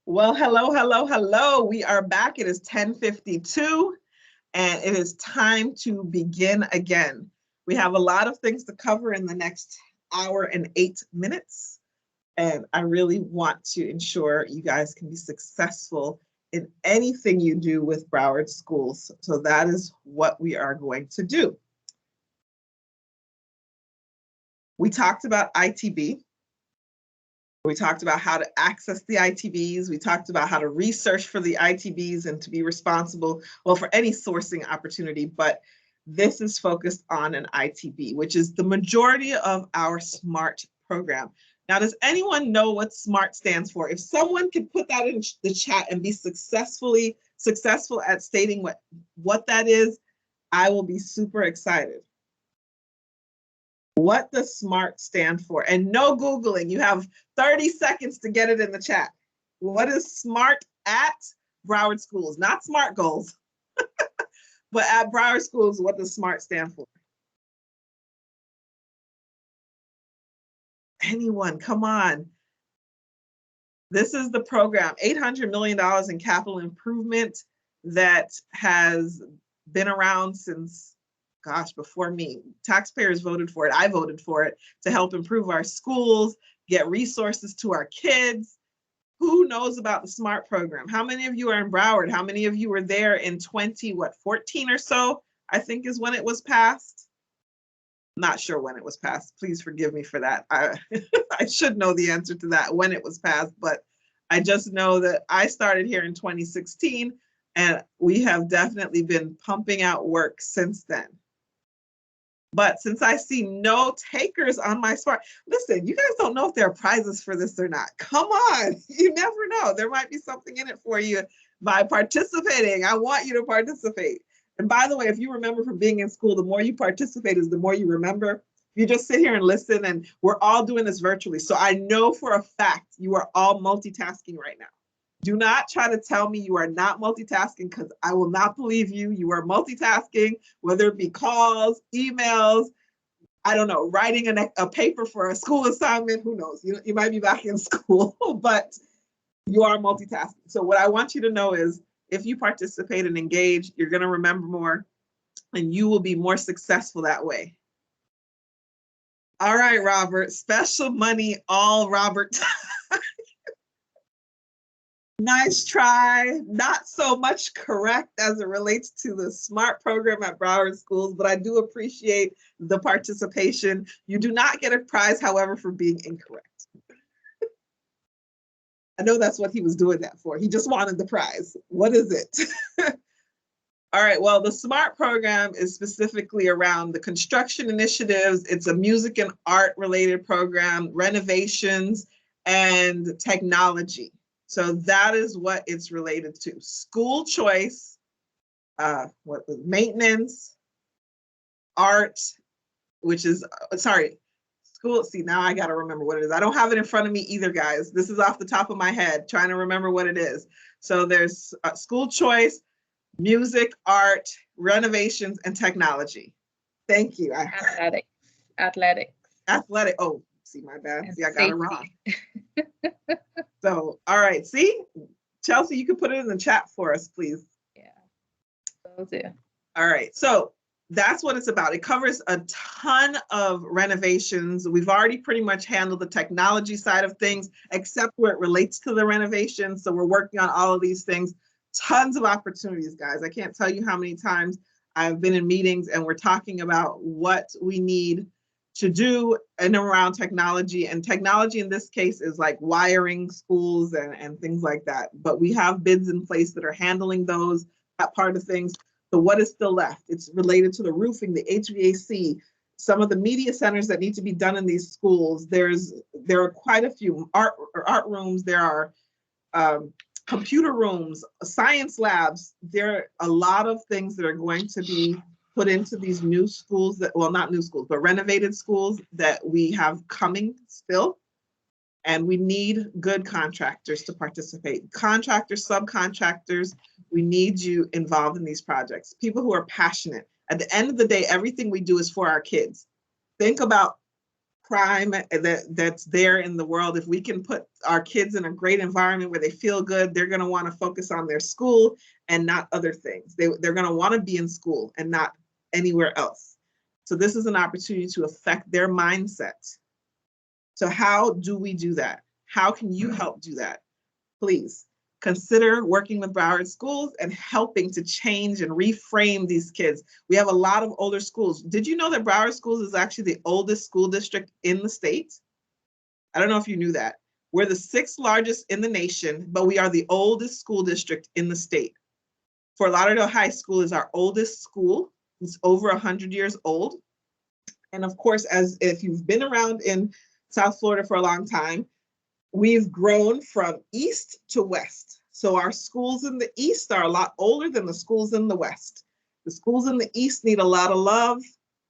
Well, hello, hello, hello. We are back. It is 10:52 and it is time to begin again. We have a lot of things to cover in the next hour and 8 minutes. And I really want to ensure you guys can be successful in anything you do with Broward Schools. So that is what we are going to do. We talked about ITB. We talked about how to access the ITBs. We talked about how to research for the ITBs and to be responsible, well, for any sourcing opportunity, but this is focused on an ITB, which is the majority of our SMART program. Now, does anyone know what SMART stands for? If someone could put that in the chat and be successful at stating what that is, I will be super excited. What does SMART stand for? And no Googling, you have 30 seconds to get it in the chat. What is SMART at Broward Schools? Not SMART goals, but at Broward Schools, what does SMART stand for? Anyone, come on. This is the program, $800 million in capital improvement that has been around since, gosh, before me. Taxpayers voted for it. I voted for it to help improve our schools, get resources to our kids. Who knows about the SMART program? How many of you are in Broward? How many of you were there in 2014 or so? I think is when it was passed. Not sure when it was passed. Please forgive me for that. I should know the answer to that, when it was passed, but I just know that I started here in 2016 and we have definitely been pumping out work since then. But since I see no takers on my SMART, listen, you guys don't know if there are prizes for this or not. Come on, you never know. There might be something in it for you by participating. I want you to participate. And by the way, if you remember from being in school, the more you participate is the more you remember. You just sit here and listen, and we're all doing this virtually. So I know for a fact you are all multitasking right now. Do not try to tell me you are not multitasking, because I will not believe you. You are multitasking, whether it be calls, emails, I don't know, writing a paper for a school assignment, who knows? You might be back in school, but you are multitasking. So what I want you to know is, if you participate and engage, you're going to remember more and you will be more successful that way. All right, Robert, special money, all Robert. Nice try. Not so much correct as it relates to the SMART program at Broward Schools, but I do appreciate the participation. You do not get a prize, however, for being incorrect. I know that's what he was doing that for. He just wanted the prize. What is it? All right, well, the SMART program is specifically around the construction initiatives. It's a music and art related program, renovations, and technology. So that is what it's related to. School choice, maintenance, art, which is, school, see, now I got to remember what it is. I don't have it in front of me either, guys. This is off the top of my head, trying to remember what it is. So there's school choice, music, art, renovations, and technology. Thank you. Athletic. Oh, see, my bad. See, I got it wrong. So, all right. See, Chelsea, you can put it in the chat for us, please. Yeah, will do. All right. So that's what it's about. It covers a ton of renovations. We've already pretty much handled the technology side of things, except where it relates to the renovations. So we're working on all of these things. Tons of opportunities, guys. I can't tell you how many times I've been in meetings and we're talking about what we need to do and around technology. And technology in this case is like wiring schools and things like that. But we have bids in place that are handling that part of things. So what is still left? It's related to the roofing, the HVAC, some of the media centers that need to be done in these schools. There are quite a few art rooms. There are computer rooms, science labs. There are a lot of things that are going to be put into these new schools not new schools, but renovated schools that we have coming still. And we need good contractors to participate. Contractors, subcontractors, we need you involved in these projects. People who are passionate. At the end of the day, everything we do is for our kids. Think about crime that's there in the world. If we can put our kids in a great environment where they feel good, they're going to want to focus on their school and not other things. They're going to want to be in school and not anywhere else. So this is an opportunity to affect their mindset. So how do we do that? How can you help do that? Please consider working with Broward schools and helping to change and reframe these kids. We have a lot of older schools. Did you know that Broward Schools is actually the oldest school district in the state? I don't know if you knew that. We're the 6th largest in the nation, but we are the oldest school district in the state. Fort Lauderdale High School is our oldest school. It's over 100 years old. And of course, as if you've been around in South Florida for a long time, we've grown from east to west. So our schools in the east are a lot older than the schools in the west. The schools in the east need a lot of love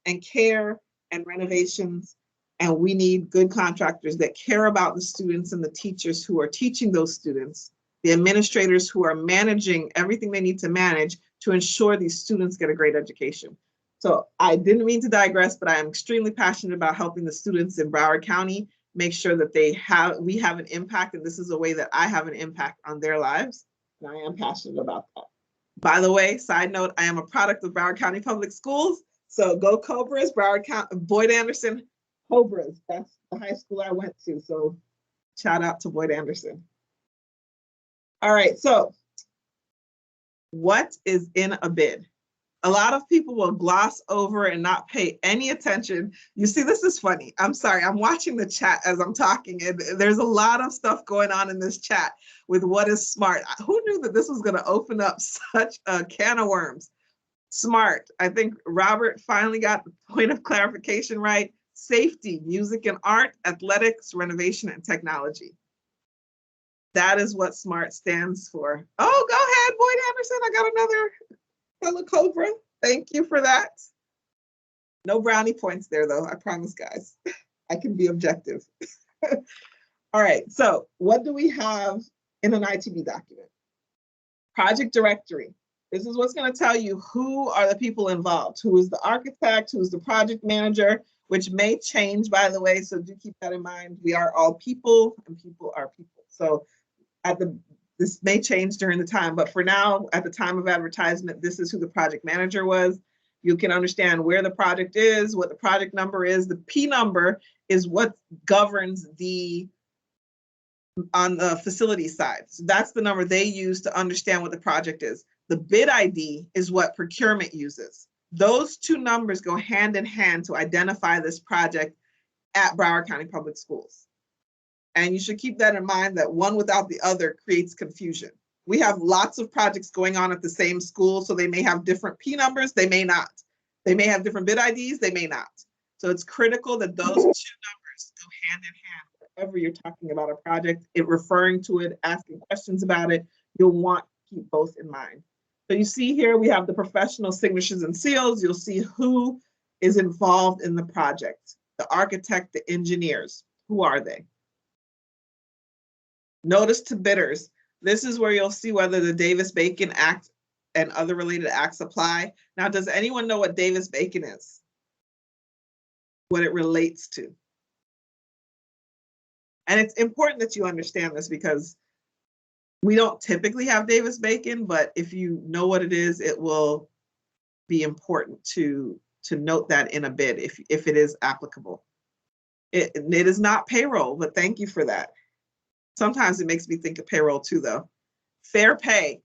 and care and renovations. And we need good contractors that care about the students and the teachers who are teaching those students, the administrators who are managing everything they need to manage to ensure these students get a great education. So I didn't mean to digress, but I am extremely passionate about helping the students in Broward County make sure that we have an impact, and this is a way that I have an impact on their lives, and I am passionate about that. By the way, side note, I am a product of Broward County Public Schools, so go Cobras, Broward County, Boyd Anderson Cobras, that's the high school I went to, so shout out to Boyd Anderson. All right, so what is in a bid? A lot of people will gloss over and not pay any attention. You see, this is funny. I'm sorry, I'm watching the chat as I'm talking, and there's a lot of stuff going on in this chat with what is SMART. Who knew that this was going to open up such a can of worms? SMART. I think Robert finally got the point of clarification right. Safety, music and art, athletics, renovation, and technology. That is what SMART stands for. Oh, go ahead, Boyd Anderson. I got another fellow Cobra. Thank you for that. No brownie points there, though. I promise, guys. I can be objective. All right. So what do we have in an ITB document? Project directory. This is what's going to tell you who are the people involved, who is the architect, who's the project manager, which may change, by the way. So do keep that in mind. We are all people, and people are people. So this may change during the time, but for now, at the time of advertisement, this is who the project manager was. You can understand where the project is, what the project number is. The P number is what governs on the facility side. So that's the number they use to understand what the project is. The bid ID is what procurement uses. Those two numbers go hand in hand to identify this project at Broward County Public Schools. And you should keep that in mind, that one without the other creates confusion. We have lots of projects going on at the same school, so they may have different P numbers, they may not. They may have different bid IDs, they may not. So it's critical that those two numbers go hand in hand. Whenever you're talking about a project, referring to it, asking questions about it, you'll want to keep both in mind. So you see here, we have the professional signatures and seals. You'll see who is involved in the project. The architect, the engineers, who are they? Notice to bidders. This is where you'll see whether the Davis-Bacon Act and other related acts apply. Now, does anyone know what Davis-Bacon is? What it relates to? And it's important that you understand this because we don't typically have Davis-Bacon, but if you know what it is, it will be important to note that in a bid if it is applicable. It is not payroll, but thank you for that. Sometimes it makes me think of payroll too, though. Fair pay.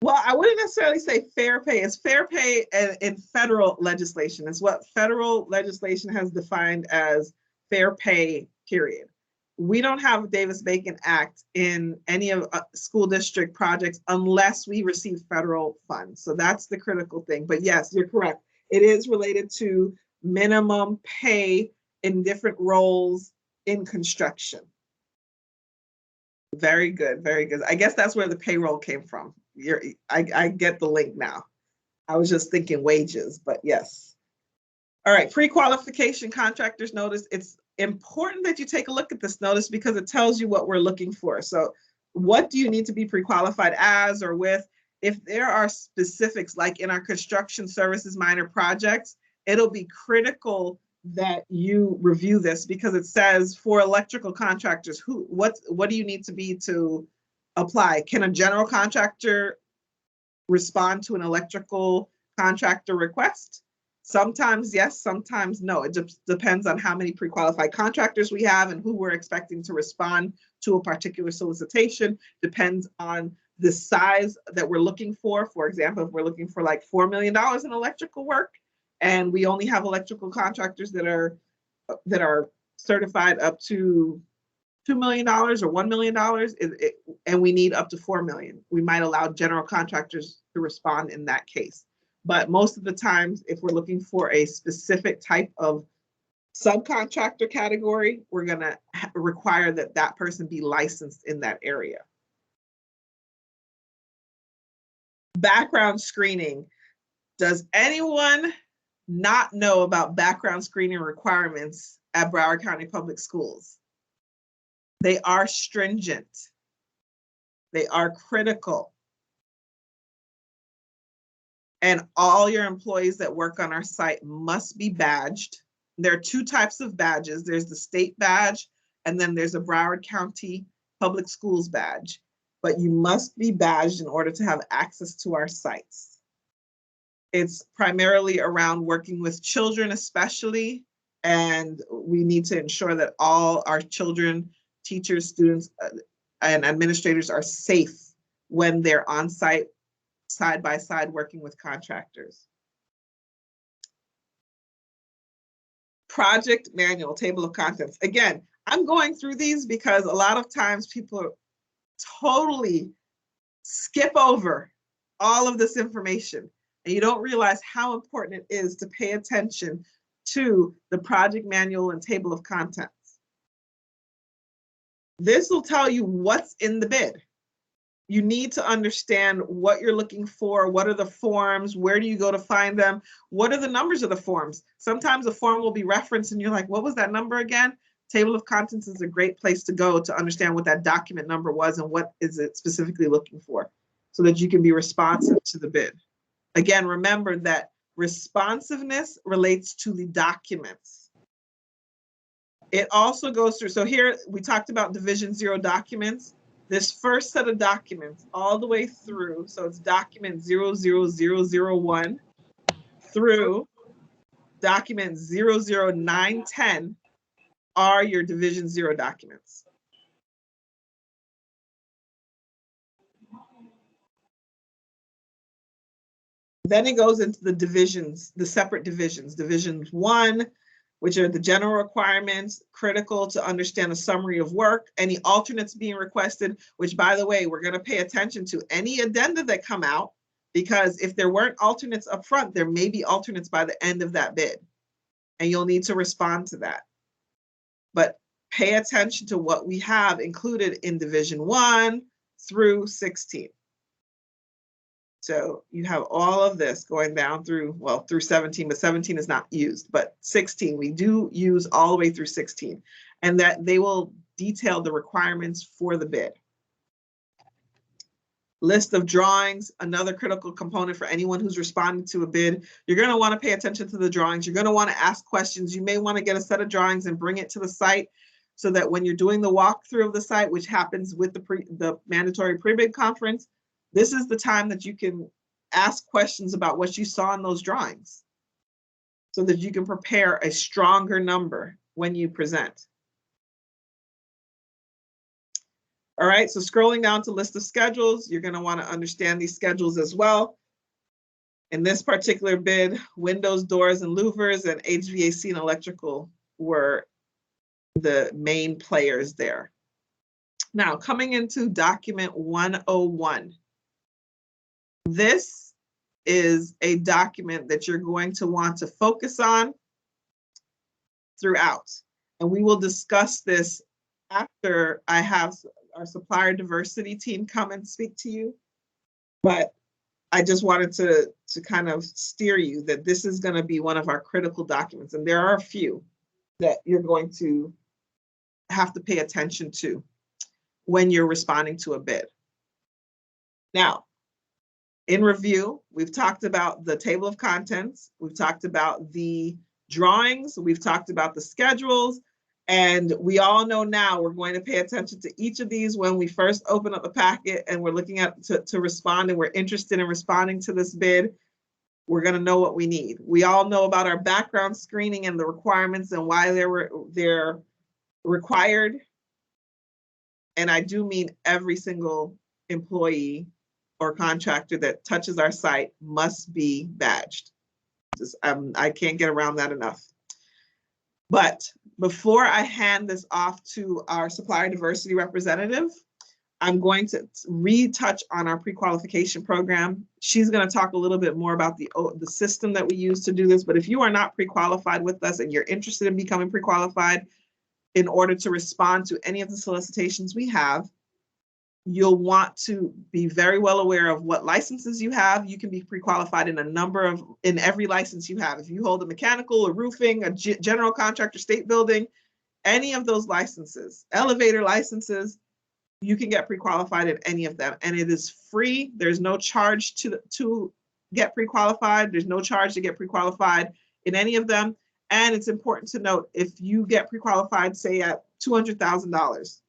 Well, I wouldn't necessarily say fair pay. It's fair pay in federal legislation. It's what federal legislation has defined as fair pay, period. We don't have a Davis-Bacon Act in any of school district projects unless we receive federal funds. So that's the critical thing. But yes, you're correct. It is related to minimum pay in different roles in construction. Very good, very good. I guess that's where the payroll came from. I get the link now. I was just thinking wages, but yes. All right, pre-qualification contractors notice. It's important that you take a look at this notice because it tells you what we're looking for. So what do you need to be pre-qualified as or with? If there are specifics, like in our construction services minor projects, it'll be critical that you review this, because it says for electrical contractors, what do you need to be to apply? Can a general contractor respond to an electrical contractor request? Sometimes yes, sometimes no. It just depends on how many pre-qualified contractors we have and who we're expecting to respond to a particular solicitation. Depends on the size that we're looking for. For example, if we're looking for like $4 million in electrical work, and we only have electrical contractors that are certified up to $2 million or $1 million, and we need up to $4 million, we might allow general contractors to respond in that case. But most of the times, if we're looking for a specific type of subcontractor category, we're going to require that that person be licensed in that area. Background screening. Does anyone not know about background screening requirements at Broward County Public Schools? They are stringent. They are critical. And all your employees that work on our site must be badged. There are two types of badges. There's the state badge, and then there's a Broward County Public Schools badge. But you must be badged in order to have access to our sites. It's primarily around working with children especially, and we need to ensure that all our children, teachers, students, and administrators are safe when they're on site, side by side, working with contractors. Project manual, table of contents. Again, I'm going through these because a lot of times people totally skip over all of this information, and you don't realize how important it is to pay attention to the project manual and table of contents. This will tell you what's in the bid. You need to understand what you're looking for. What are the forms? Where do you go to find them? What are the numbers of the forms? Sometimes a form will be referenced and you're like, what was that number again? Table of contents is a great place to go to understand what that document number was and what is it specifically looking for, so that you can be responsive to the bid. Again, remember that responsiveness relates to the documents. It also goes through, so here we talked about Division 0 documents. This first set of documents all the way through, so it's document 00001 through document 00910 are your Division 0 documents. Then it goes into the divisions, the separate divisions. Division 1, which are the general requirements, critical to understand the summary of work, any alternates being requested, which, by the way, we're going to pay attention to any addenda that come out, because if there weren't alternates up front, there may be alternates by the end of that bid, and you'll need to respond to that. But pay attention to what we have included in Division 1 through 16. So you have all of this going down through, well, through 17, but 17 is not used, but 16, we do use all the way through 16, and that they will detail the requirements for the bid. List of drawings, another critical component for anyone who's responding to a bid. You're going to want to pay attention to the drawings. You're going to want to ask questions. You may want to get a set of drawings and bring it to the site, so that when you're doing the walkthrough of the site, which happens with the mandatory pre-bid conference, this is the time that you can ask questions about what you saw in those drawings, so that you can prepare a stronger number when you present. All right, so scrolling down to list of schedules, you're going to want to understand these schedules as well. In this particular bid, windows, doors, and louvers, and HVAC and electrical were the main players there. Now, coming into document 101. This is a document that you're going to want to focus on throughout. And we will discuss this after I have our supplier diversity team come and speak to you. But I just wanted to kind of steer you that this is going to be one of our critical documents. And there are a few that you're going to have to pay attention to when you're responding to a bid. Now, in review, we've talked about the table of contents. We've talked about the drawings. We've talked about the schedules. And we all know now we're going to pay attention to each of these when we first open up the packet and we're looking at to respond and we're interested in responding to this bid. We're going to know what we need. We all know about our background screening and the requirements and why they're required. And I do mean every single employee or contractor that touches our site must be badged. I can't get around that enough. But before I hand this off to our supplier diversity representative, I'm going to retouch on our pre-qualification program. She's going to talk a little bit more about the system that we use to do this. But if you are not pre-qualified with us and you're interested in becoming pre-qualified in order to respond to any of the solicitations we have, you'll want to be very well aware of what licenses you have. You can be pre-qualified in every license you have. If you hold a mechanical, a roofing, a general contractor, state building, any of those licenses, elevator licenses, you can get pre-qualified in any of them. And it is free. There's no charge to get pre-qualified. There's no charge to get pre-qualified in any of them. And it's important to note, if you get pre-qualified, say at $200,000,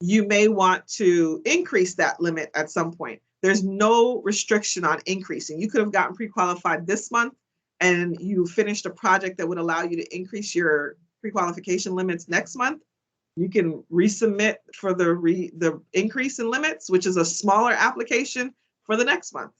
you may want to increase that limit at some point. There's no restriction on increasing. You could have gotten pre-qualified this month and you finished a project that would allow you to increase your pre-qualification limits next month. You can resubmit for the increase in limits, which is a smaller application for the next month.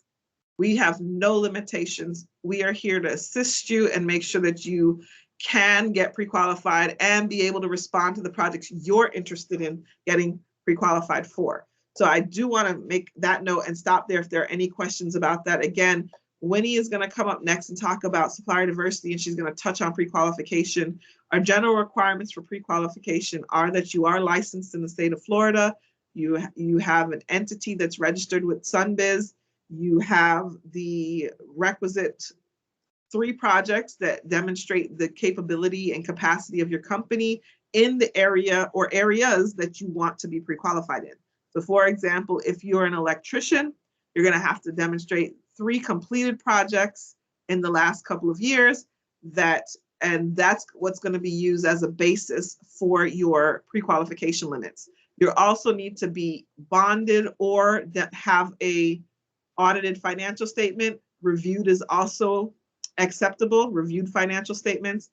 We have no limitations. We are here to assist you and make sure that you can get pre-qualified and be able to respond to the projects you're interested in getting pre-qualified for. So I do want to make that note and stop there if there are any questions about that. Again, Winnie is going to come up next and talk about supplier diversity, and she's going to touch on pre-qualification. Our general requirements for pre-qualification are that you are licensed in the state of Florida. You have an entity that's registered with SunBiz. You have the requisite 3 projects that demonstrate the capability and capacity of your company in the area or areas that you want to be pre-qualified in. So for example, if you're an electrician, you're going to have to demonstrate 3 completed projects in the last couple of years, and that's what's going to be used as a basis for your pre-qualification limits. You also need to be bonded or that have a audited financial statement. Reviewed is also acceptable, reviewed financial statements.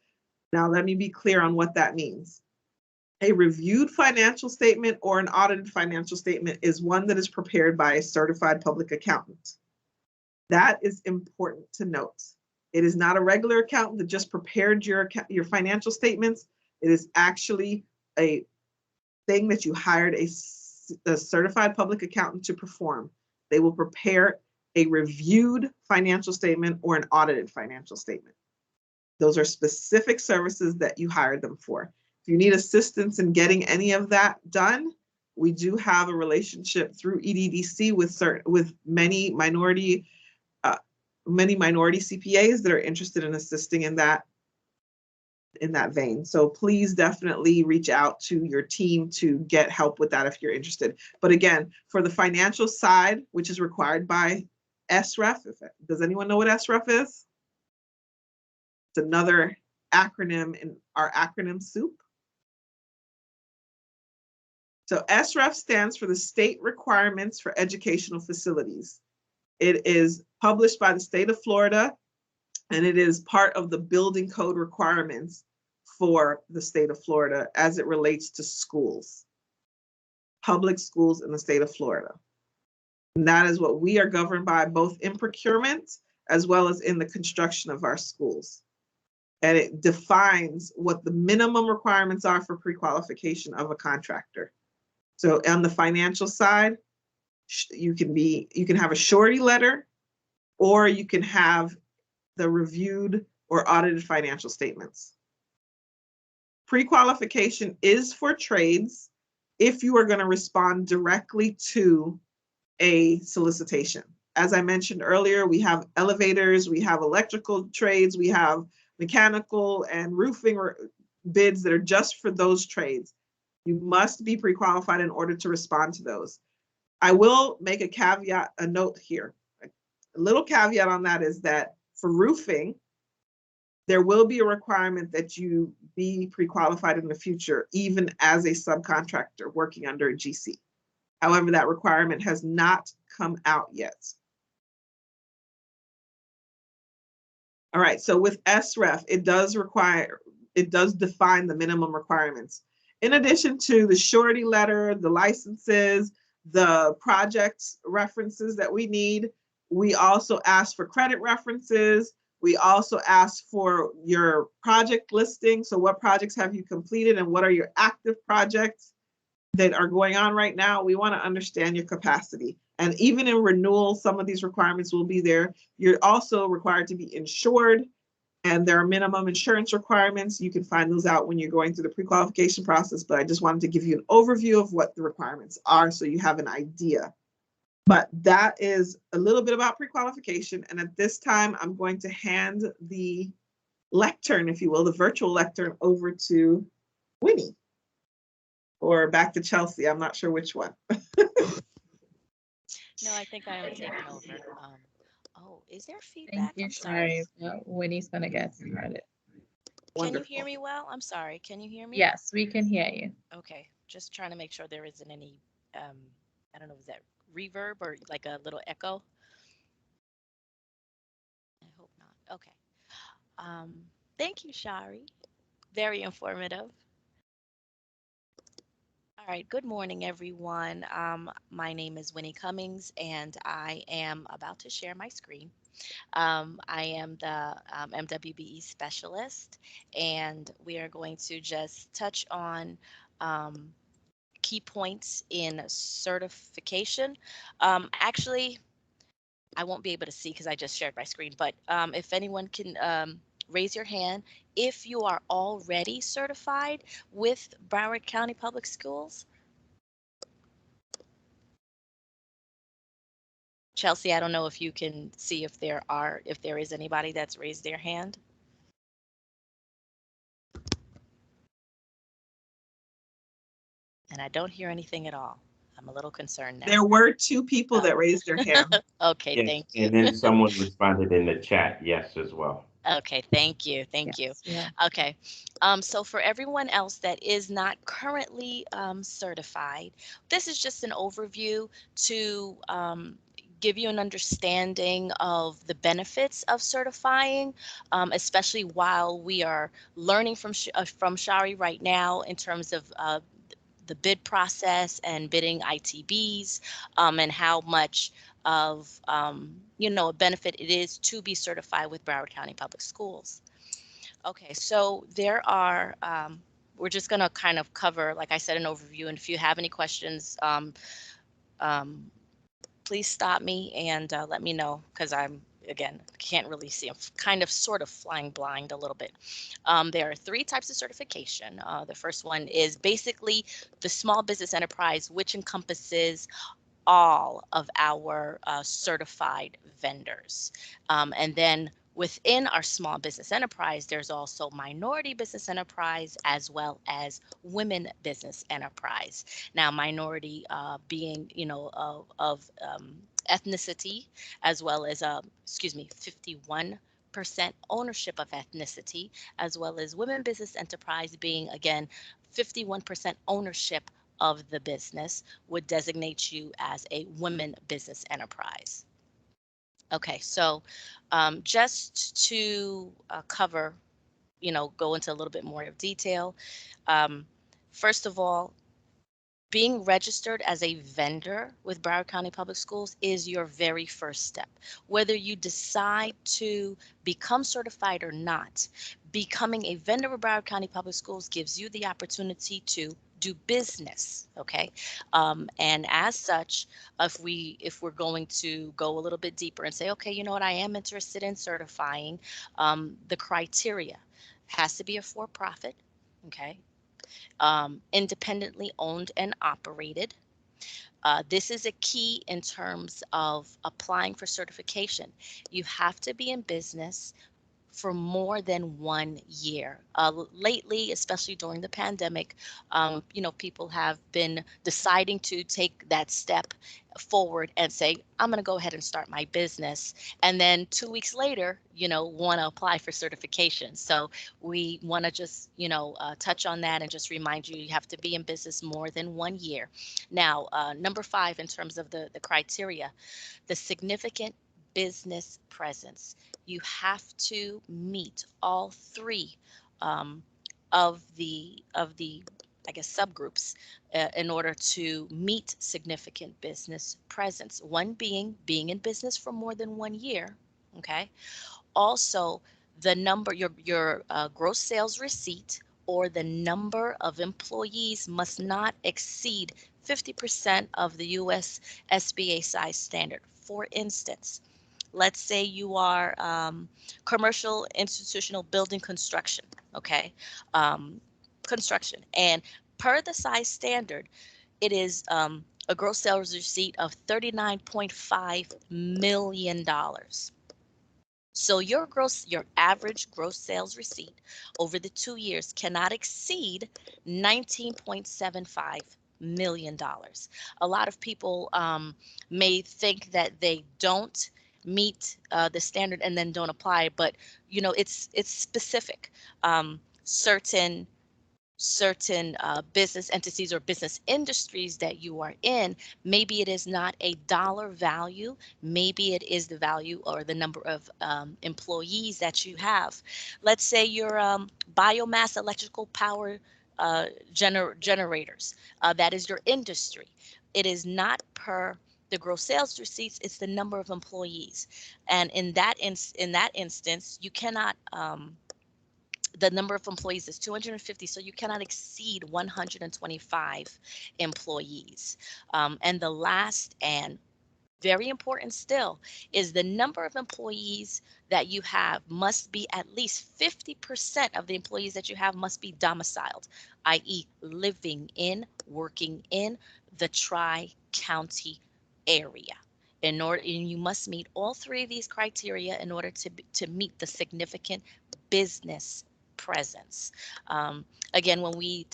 Now, let me be clear on what that means. A reviewed financial statement or an audited financial statement is one that is prepared by a certified public accountant. That is important to note. It is not a regular accountant that just prepared your financial statements. It is actually a thing that you hired a certified public accountant to perform. They will prepare a reviewed financial statement or an audited financial statement. Those are specific services that you hired them for. If you need assistance in getting any of that done, we do have a relationship through EDDC with many minority CPAs that are interested in assisting in that vein. So please definitely reach out to your team to get help with that if you're interested. But again, for the financial side, which is required by SREF, does anyone know what SREF is? It's another acronym in our acronym soup. So SREF stands for the State Requirements for Educational Facilities. It is published by the state of Florida, and it is part of the building code requirements for the state of Florida as it relates to schools, public schools in the state of Florida. And that is what we are governed by, both in procurement as well as in the construction of our schools. And it defines what the minimum requirements are for pre-qualification of a contractor. So on the financial side, you can have a surety letter, or you can have the reviewed or audited financial statements. Pre-qualification is for trades if you are going to respond directly to a solicitation. As I mentioned earlier, we have elevators, we have electrical trades, we have mechanical and roofing bids that are just for those trades. You must be pre-qualified in order to respond to those. I will make a note here. A little caveat on that is that for roofing, There will be a requirement that you be pre-qualified in the future, even as a subcontractor working under a GC. However, that requirement has not come out yet. All right, so with SREF, it does define the minimum requirements. In addition to the surety letter, the licenses, the project references that we need, we also ask for credit references. We also ask for your project listing. So what projects have you completed and what are your active projects that are going on right now? We want to understand your capacity. And even in renewal, some of these requirements will be there. You're also required to be insured, and there are minimum insurance requirements. You can find those out when you're going through the pre-qualification process, but I just wanted to give you an overview of what the requirements are so you have an idea. But that is a little bit about pre-qualification. And at this time, I'm going to hand the lectern, if you will, the virtual lectern over to Winnie. Or back to Chelsea, I'm not sure which one. No, I think I am taking over. Oh, is there Thank feedback? you, I'm sorry. Shari. Winnie's gonna get started. Can you hear me well? I'm sorry. Can you hear me? Yes, we can hear you. Okay. Just trying to make sure there isn't any, I don't know, is that reverb or like a little echo? I hope not. Okay. Thank you, Shari. Very informative. All right, good morning, everyone. My name is Winnie Cummings, and I am about to share my screen. I am the MWBE specialist, and we are going to just touch on key points in certification. Actually, I won't be able to see because I just shared my screen, but if anyone can raise your hand if you are already certified with Broward County Public Schools. Chelsea, I don't know if you can see if there is anybody that's raised their hand. And I don't hear anything at all. I'm a little concerned now. There were 2 people that raised their hand. Okay, Yes, thank you. and then someone responded in the chat, yes, as well. Okay, thank you. Thank Yes, you. yeah. Okay, so for everyone else that is not currently certified, this is just an overview to give you an understanding of the benefits of certifying, especially while we are learning from Shari right now in terms of the bid process and bidding ITBs, and how much of a benefit it is to be certified with Broward County Public Schools. Okay, so there are, we're just going to kind of cover, like I said, an overview, and if you have any questions, please stop me and let me know, because again, can't really see. I'm kind of sort of flying blind a little bit. There are 3 types of certification. The first one is basically the small business enterprise, which encompasses all of our certified vendors. And then within our small business enterprise, there's also minority business enterprise as well as women business enterprise. Now, minority being, of ethnicity, as well as, 51% ownership of ethnicity, as well as women business enterprise being, again, 51% ownership of the business, would designate you as a women business enterprise. Okay, so just to cover, go into a little bit more of detail. First of all, being registered as a vendor with Broward County Public Schools is your very first step. Whether you decide to become certified or not, becoming a vendor with Broward County Public Schools gives you the opportunity to do business, okay? And as such, if we're going to go a little bit deeper and say, okay, you know what, I am interested in certifying, the criteria has to be a for-profit, okay? Independently owned and operated. This is a key in terms of applying for certification. You have to be in business for more than 1 year. Lately, especially during the pandemic, people have been deciding to take that step forward and say, I'm going to go ahead and start my business. And then 2 weeks later, want to apply for certification. So we want to just, touch on that and just remind you, you have to be in business more than 1 year. Now, number 5, in terms of the criteria, the significant business presence. You have to meet all 3 of the I guess subgroups in order to meet significant business presence. One being in business for more than 1 year. Okay. Also, the number your gross sales receipt or the number of employees must not exceed 50% of the U.S. SBA size standard. For instance, let's say you are commercial institutional building construction, okay? Construction. And per the size standard, it is a gross sales receipt of $39.5 million. So your average gross sales receipt over the 2 years cannot exceed $19.75 million. A lot of people may think that they don't meet the standard and then don't apply, but it's specific. Certain business entities or business industries that you are in, maybe it is not a dollar value, maybe it is the value or the number of employees that you have. Let's say you're biomass electrical power generators. That is your industry. It is not per the gross sales receipts, it's the number of employees. And in that instance, you cannot the number of employees is 250, so you cannot exceed 125 employees. And the last and very important still is the number of employees that you have must be at least 50% of the employees that you have must be domiciled, i.e. living in, working in the Tri-County area. And you must meet all 3 of these criteria in order to meet the significant business presence. Again, when we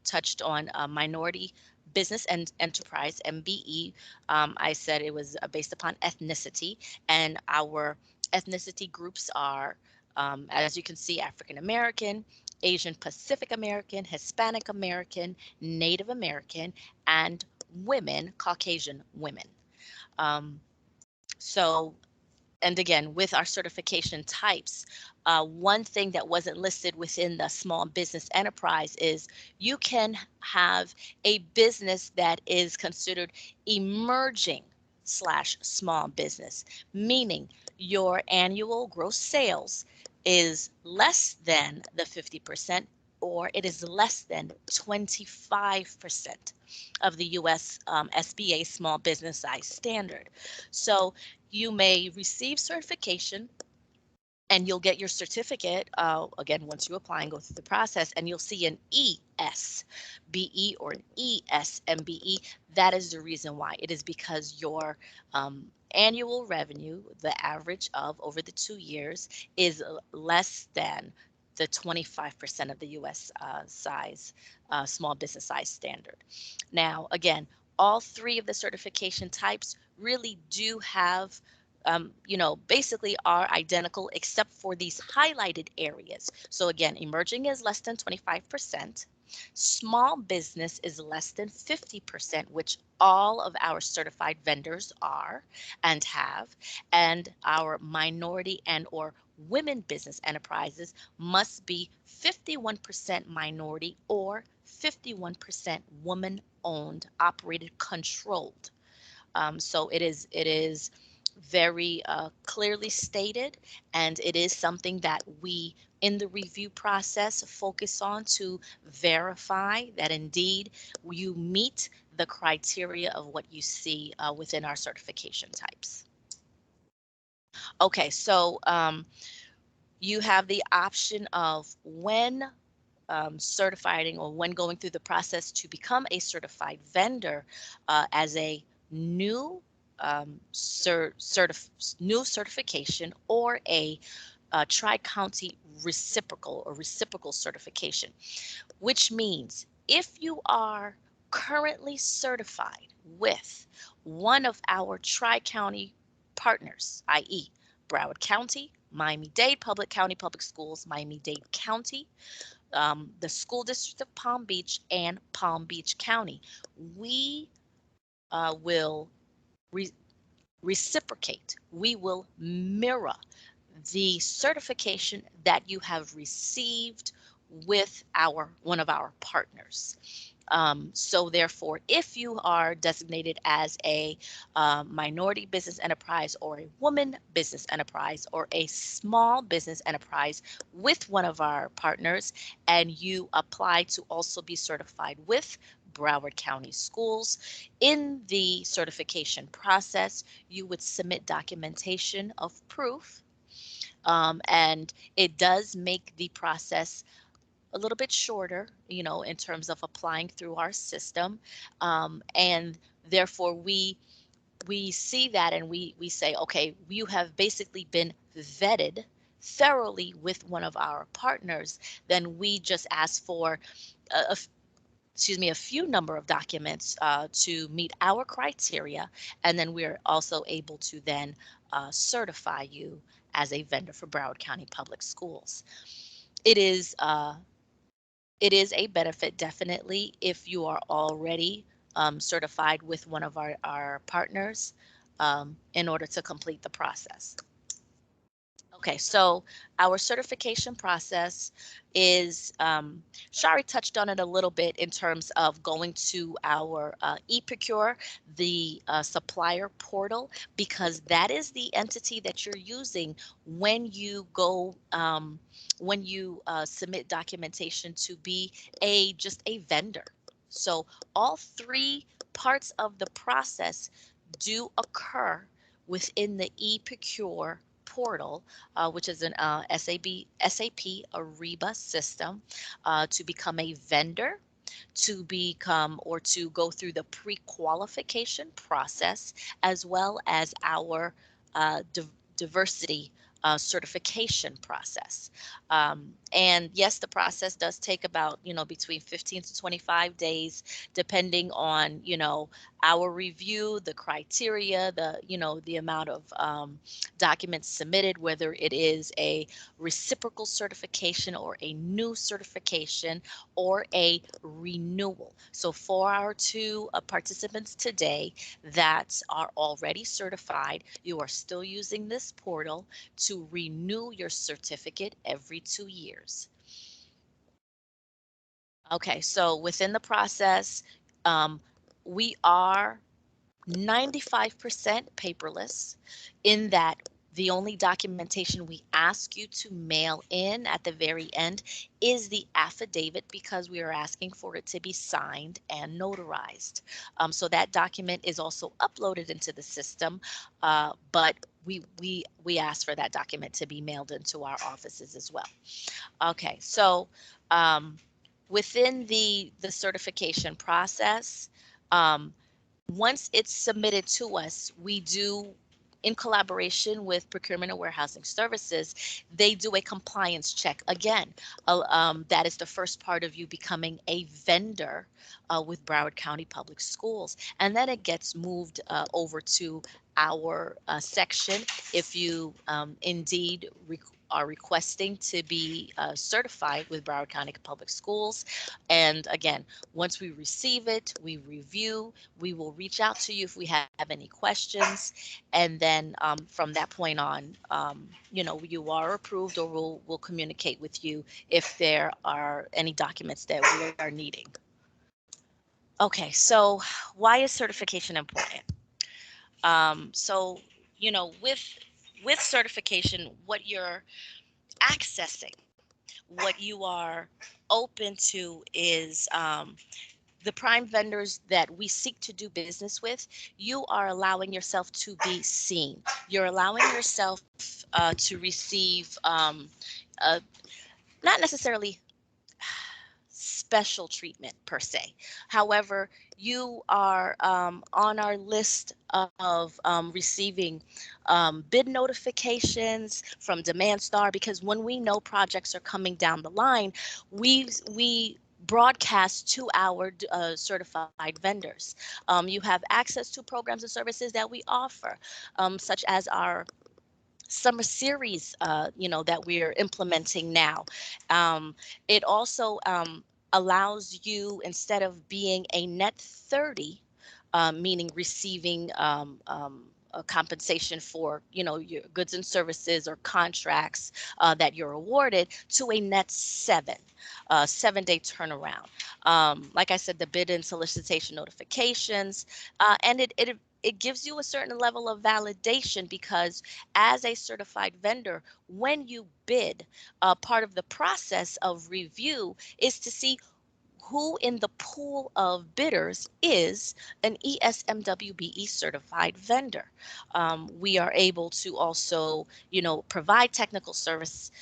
touched on minority business and enterprise, MBE, I said it was based upon ethnicity, and our ethnicity groups are, as you can see, African American, Asian Pacific American, Hispanic American, Native American, and women, Caucasian women. And again, with our certification types, one thing that wasn't listed within the small business enterprise is you can have a business that is considered emerging / small business, meaning your annual gross sales is less than the 50% or it is less than 25% of the U.S. SBA small business size standard. So you may receive certification and you'll get your certificate, again, once you apply and go through the process, and you'll see an ESBE or an ESMBE. That is the reason why. It is because your annual revenue, the average of over the 2 years, is less than the 25% of the U.S. size, small business size standard. Now, again, all 3 of the certification types really do have, basically are identical except for these highlighted areas. So again, emerging is less than 25%. Small business is less than 50%, which all of our certified vendors are and have, and our minority and or women business enterprises must be 51% minority or 51% woman-owned, operated, controlled. So it is very clearly stated, and it is something that we in the review process focus on to verify that indeed you meet the criteria of what you see within our certification types. Okay, so you have the option of when certifying or when going through the process to become a certified vendor as a new new certification or a Tri-County Reciprocal or Reciprocal Certification, which means if you are currently certified with one of our Tri-County partners, i.e. Broward County, Miami-Dade County Public Schools, Miami-Dade County, the School District of Palm Beach, and Palm Beach County, we will reciprocate. We will mirror the certification that you have received with one of our partners. So therefore, if you are designated as a minority business enterprise or a woman business enterprise or a small business enterprise with one of our partners, and you apply to also be certified with Broward County Schools, in the certification process, you would submit documentation of proof, and it does make the process a little bit shorter, in terms of applying through our system. And therefore we see that and we say, okay, you have basically been vetted thoroughly with one of our partners. Then we just ask for a few number of documents to meet our criteria, and then we're also able to then certify you as a vendor for Broward County Public Schools. It is a benefit, definitely, if you are already certified with one of our partners in order to complete the process. Okay, so our certification process is, Shari touched on it a little bit in terms of going to our eProcure, the supplier portal, because that is the entity that you're using when you go, when you submit documentation to be just a vendor. So all three parts of the process do occur within the eProcure portal, which is an SAP Ariba system, to become a vendor, to become or to go through the pre-qualification process, as well as our diversity certification process. And yes, the process does take about, between 15 to 25 days, depending on, our review, the criteria, the amount of documents submitted, whether it is a reciprocal certification or a new certification or a renewal. So for our two participants today that are already certified, you are still using this portal to renew your certificate every 2 years. Okay, so within the process, we are 95% paperless, in that the only documentation we ask you to mail in at the very end is the affidavit, because we are asking for it to be signed and notarized. So that document is also uploaded into the system, but we ask for that document to be mailed into our offices as well. Okay, so within the certification process, once it's submitted to us, we do, in collaboration with Procurement and Warehousing Services, they do a compliance check. Again, that is the first part of you becoming a vendor with Broward County Public Schools. And then it gets moved over to our section if you indeed are requesting to be certified with Broward County Public Schools. And again, once we receive it, we review, we will reach out to you if we have any questions. And then from that point on, you are approved, or we'll communicate with you if there are any documents that we are needing. Okay, so why is certification important? So, with certification, what you're accessing, what you are open to is the prime vendors that we seek to do business with. You are allowing yourself to be seen. You're allowing yourself to receive not necessarily special treatment per se. However, you are on our list of receiving bid notifications from Demand Star, because when we know projects are coming down the line, we broadcast to our certified vendors. You have access to programs and services that we offer, such as our summer series, that we're implementing now. It also allows you, instead of being a net 30, meaning receiving a compensation for, your goods and services or contracts that you're awarded, to a net 7, 7-day turnaround. Like I said, the bid and solicitation notifications, and it gives you a certain level of validation, because as a certified vendor, when you bid, part of the process of review is to see who in the pool of bidders is an ESMWBE certified vendor. We are able to also, provide technical services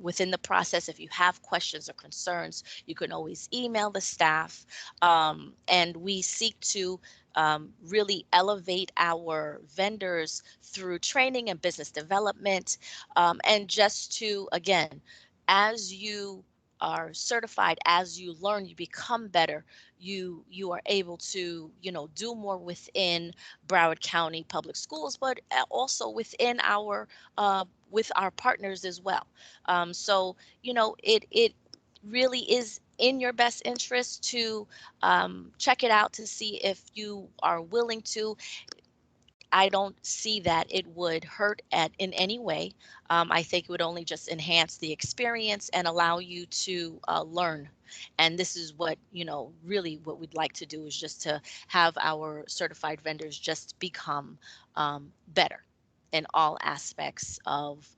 within the process. If you have questions or concerns, you can always email the staff, and we seek to really elevate our vendors through training and business development, and just to, again, as you are certified, as you learn, you become better, you are able to, do more within Broward County Public Schools, but also within our with our partners as well. So it really is in your best interest to check it out, to see if you are willing to. I don't see that it would hurt in any way. I think it would only just enhance the experience and allow you to learn. And this is what, really what we'd like to do, is just to have our certified vendors just become better in all aspects of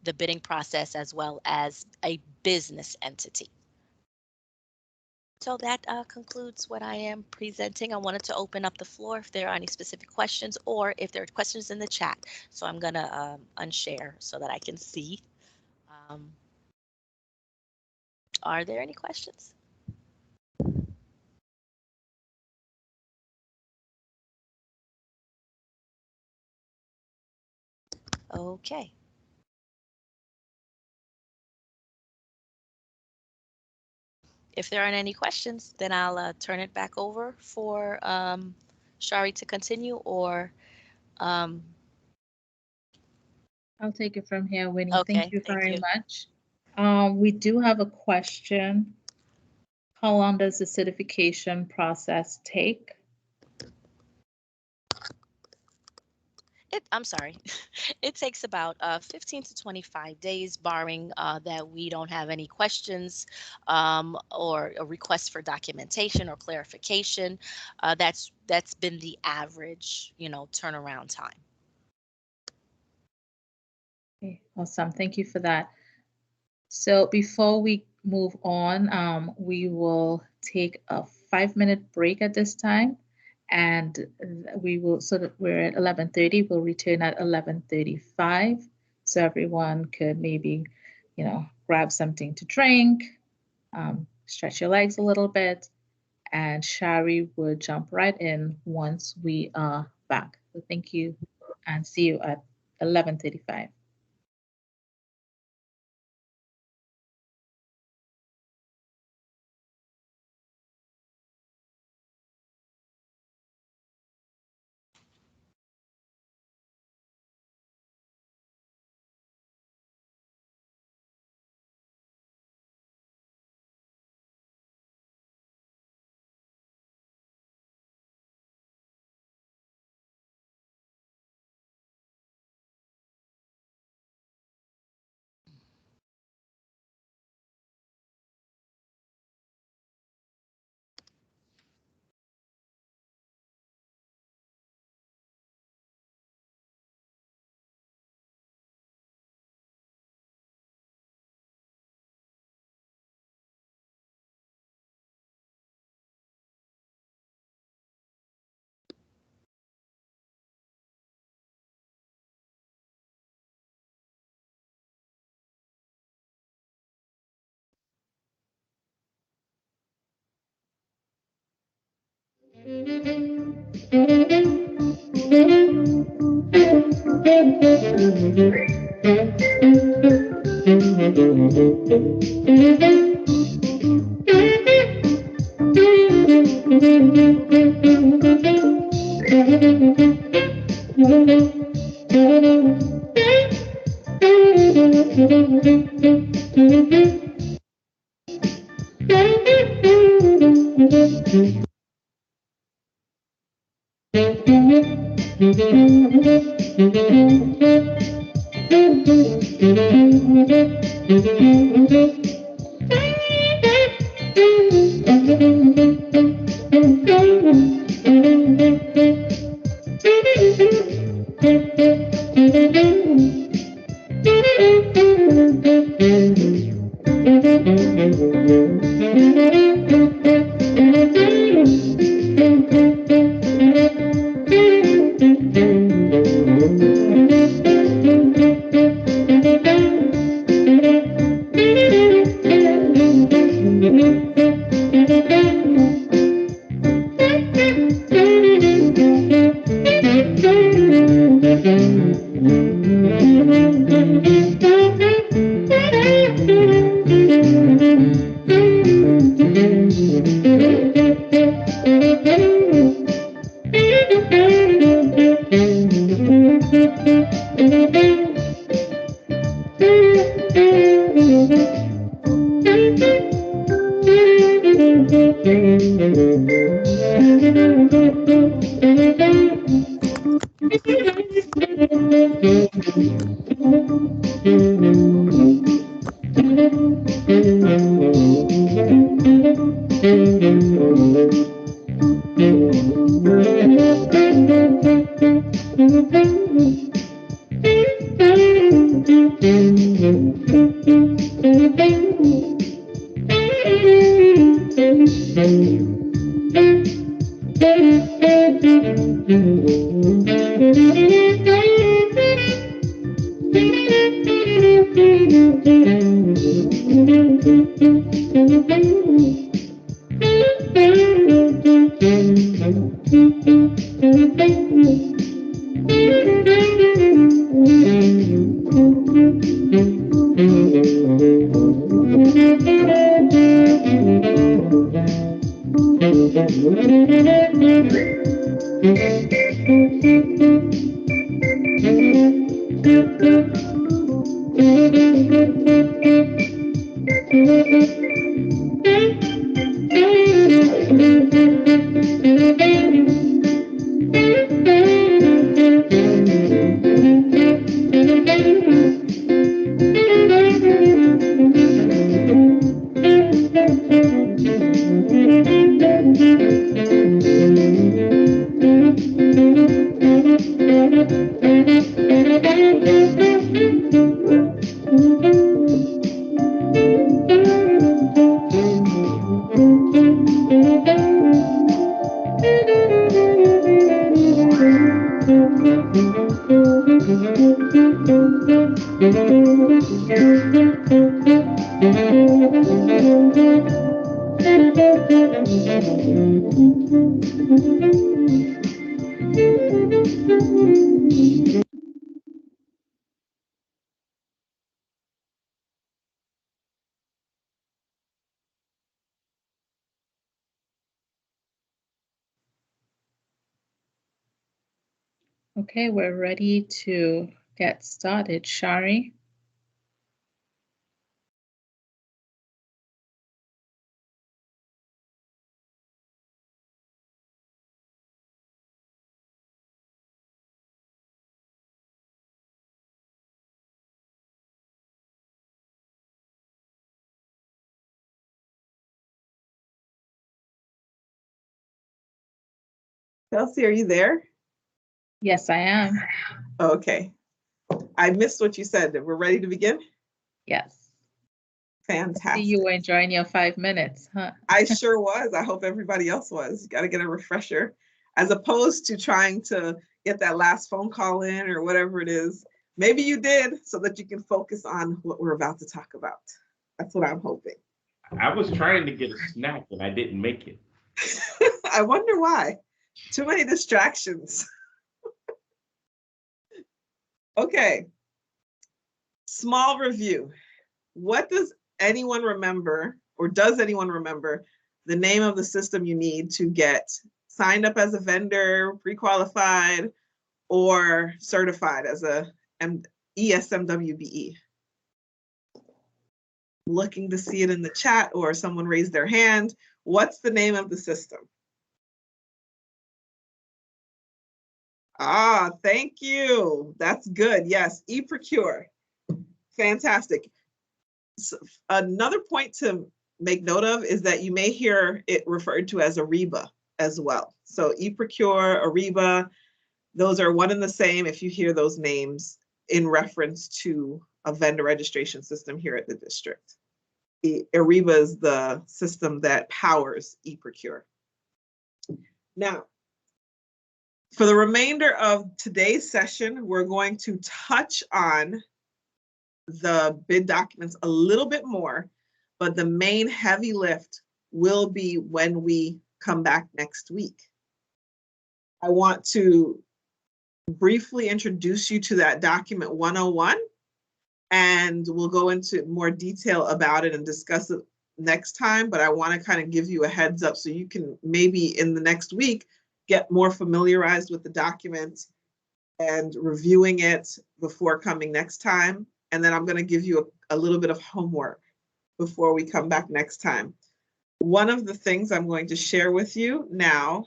the bidding process, as well as a business entity. So that concludes what I am presenting. I wanted to open up the floor if there are any specific questions, or if there are questions in the chat. So I'm going to unshare so that I can see. Are there any questions? Okay. If there aren't any questions, then I'll turn it back over for Shari to continue, or I'll take it from here, Winnie. Okay, Thank you thank very you. much. We do have a question. How long does the certification process take? I'm sorry. It takes about 15 to 25 days, barring that we don't have any questions or a request for documentation or clarification. That's been the average, turnaround time. Okay, awesome. Thank you for that. So before we move on, we will take a 5-minute break at this time, and we will, so that we're at 11:30, we'll return at 11:35. So everyone could maybe, grab something to drink, stretch your legs a little bit, and Shari will jump right in once we are back. So thank you, and see you at 11:35. Okay, we're ready to get started. Shari? Chelsea, are you there? Yes, I am. Okay. I missed what you said. We're ready to begin? Yes. See, Fantastic. you were enjoying your 5 minutes, huh? I sure was. I hope everybody else was. You got to get a refresher as opposed to trying to get that last phone call in or whatever it is. Maybe you did so that you can focus on what we're about to talk about. That's what I'm hoping. I was trying to get a snack and I didn't make it. I wonder why. Too many distractions. Okay. Small review. What does anyone remember, or does anyone remember the name of the system you need to get signed up as a vendor, pre-qualified, or certified as a ESMWBE? Looking to see it in the chat, or someone raised their hand. What's the name of the system? Ah, thank you. That's good. Yes, eProcure. Fantastic. So another point to make note of is that you may hear it referred to as Ariba as well. So eProcure, Ariba, those are one and the same if you hear those names in reference to a vendor registration system here at the district. Ariba is the system that powers eProcure. Now, for the remainder of today's session, we're going to touch on the bid documents a little bit more, but the main heavy lift will be when we come back next week. I want to briefly introduce you to that document 101, and we'll go into more detail about it and discuss it next time, but I want to kind of give you a heads up so you can maybe in the next week get more familiarized with the document and reviewing it before coming next time. And then I'm going to give you a little bit of homework before we come back next time. One of the things I'm going to share with you now,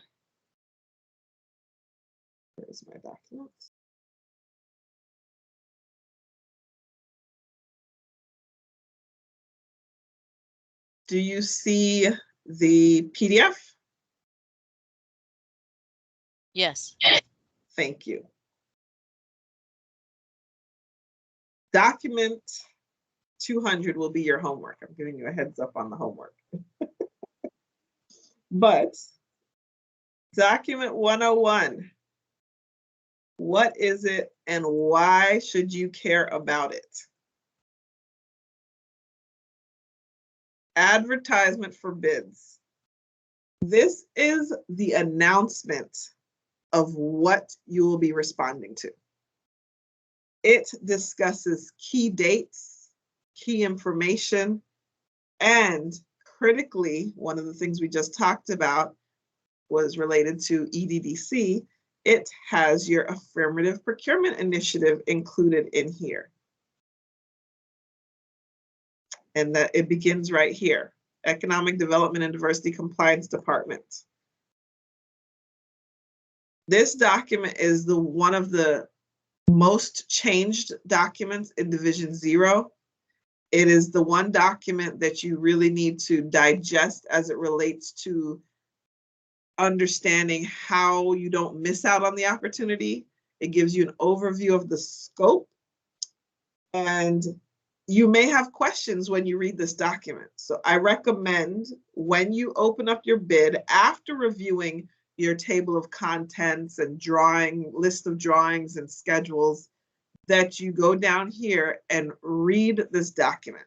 where's my document? Do you see the PDF? Yes. Thank you. Document 200 will be your homework. I'm giving you a heads up on the homework. But document 101, what is it and why should you care about it? Advertisement for bids. This is the announcement of what you will be responding to. It discusses key dates, key information, and critically, one of the things we just talked about was related to EDDC. It has your affirmative procurement initiative included in here. And that it begins right here, Economic Development and Diversity Compliance Department. This document is one of the most changed documents in Division 0. It is the one document that you really need to digest as it relates to understanding how you don't miss out on the opportunity. It gives you an overview of the scope, and you may have questions when you read this document. So I recommend when you open up your bid, after reviewing your table of contents and list of drawings and schedules, that you go down here and read this document.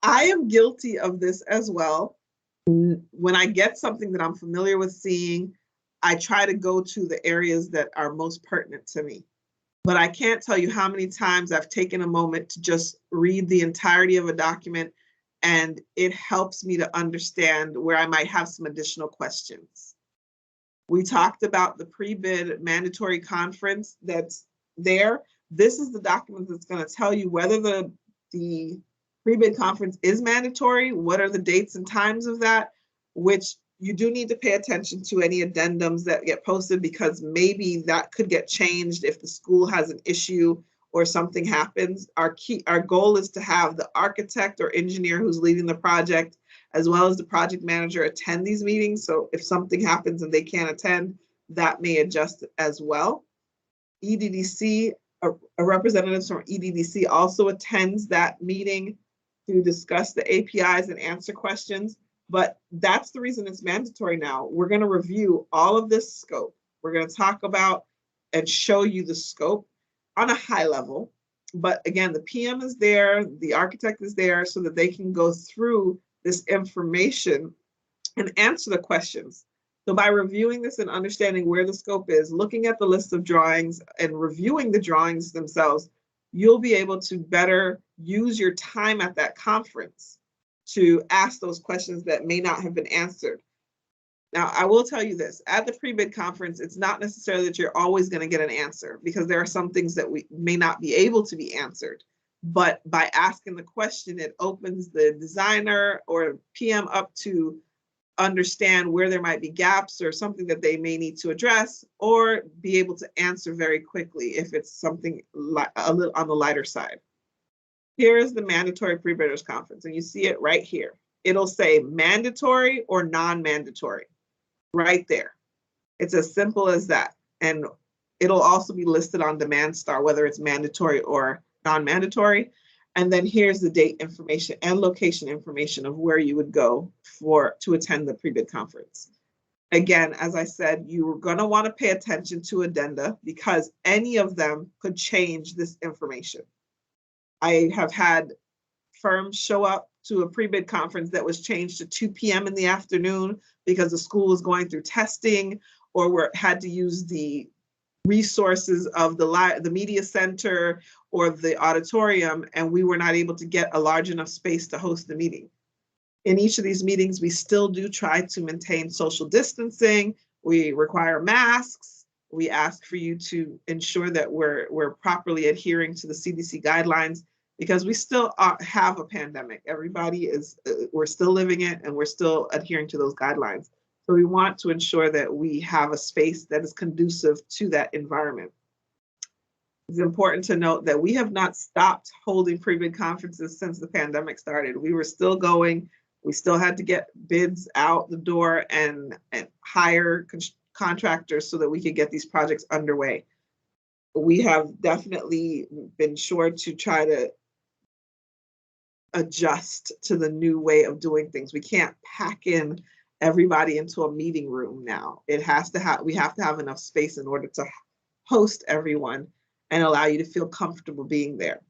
I am guilty of this as well. When I get something that I'm familiar with seeing, I try to go to the areas that are most pertinent to me. But I can't tell you how many times I've taken a moment to just read the entirety of a document, and it helps me to understand where I might have some additional questions. We talked about the pre-bid mandatory conference that's there. This is the document that's going to tell you whether the pre-bid conference is mandatory, what are the dates and times of that, which you do need to pay attention to any addendums that get posted, because maybe that could get changed if the school has an issue or something happens. Our goal is to have the architect or engineer who's leading the project, as well as the project manager, attend these meetings. So if something happens and they can't attend, that may adjust as well. EDDC, a representative from EDDC also attends that meeting to discuss the APIs and answer questions. But that's the reason it's mandatory now. We're going to review all of this scope. We're going to talk about and show you the scope on a high level. But again, the PM is there, the architect is there, so that they can go through this information and answer the questions. So by reviewing this and understanding where the scope is, looking at the list of drawings and reviewing the drawings themselves, you'll be able to better use your time at that conference to ask those questions that may not have been answered. Now, I will tell you this, at the pre-bid conference, it's not necessarily that you're always going to get an answer, because there are some things that we may not be able to be answered. But by asking the question, it opens the designer or PM up to understand where there might be gaps or something that they may need to address, or be able to answer very quickly if it's something a little on the lighter side. Here is the mandatory pre-bidders conference, and you see it right here. It'll say mandatory or non-mandatory right there. It's as simple as that. And it'll also be listed on Demand Star, whether it's mandatory or non-mandatory. And then here's the date information and location information of where you would go to attend the pre-bid conference. Again, as I said, you're going to want to pay attention to addenda, because any of them could change this information. I have had firms show up to a pre-bid conference that was changed to 2 p.m. in the afternoon because the school was going through testing, or had to use the resources of the media center or the auditorium, and we were not able to get a large enough space to host the meeting. In each of these meetings, we still do try to maintain social distancing. We require masks. We ask for you to ensure that we're properly adhering to the CDC guidelines, because we still have a pandemic. Everybody we're still living it, and we're still adhering to those guidelines. So we want to ensure that we have a space that is conducive to that environment. It's important to note that we have not stopped holding pre-bid conferences since the pandemic started. We were still going. We still had to get bids out the door and hire contractors so that we could get these projects underway. We have definitely been sure to try to adjust to the new way of doing things. We can't pack in everybody into a meeting room now. We have to have enough space in order to host everyone and allow you to feel comfortable being there.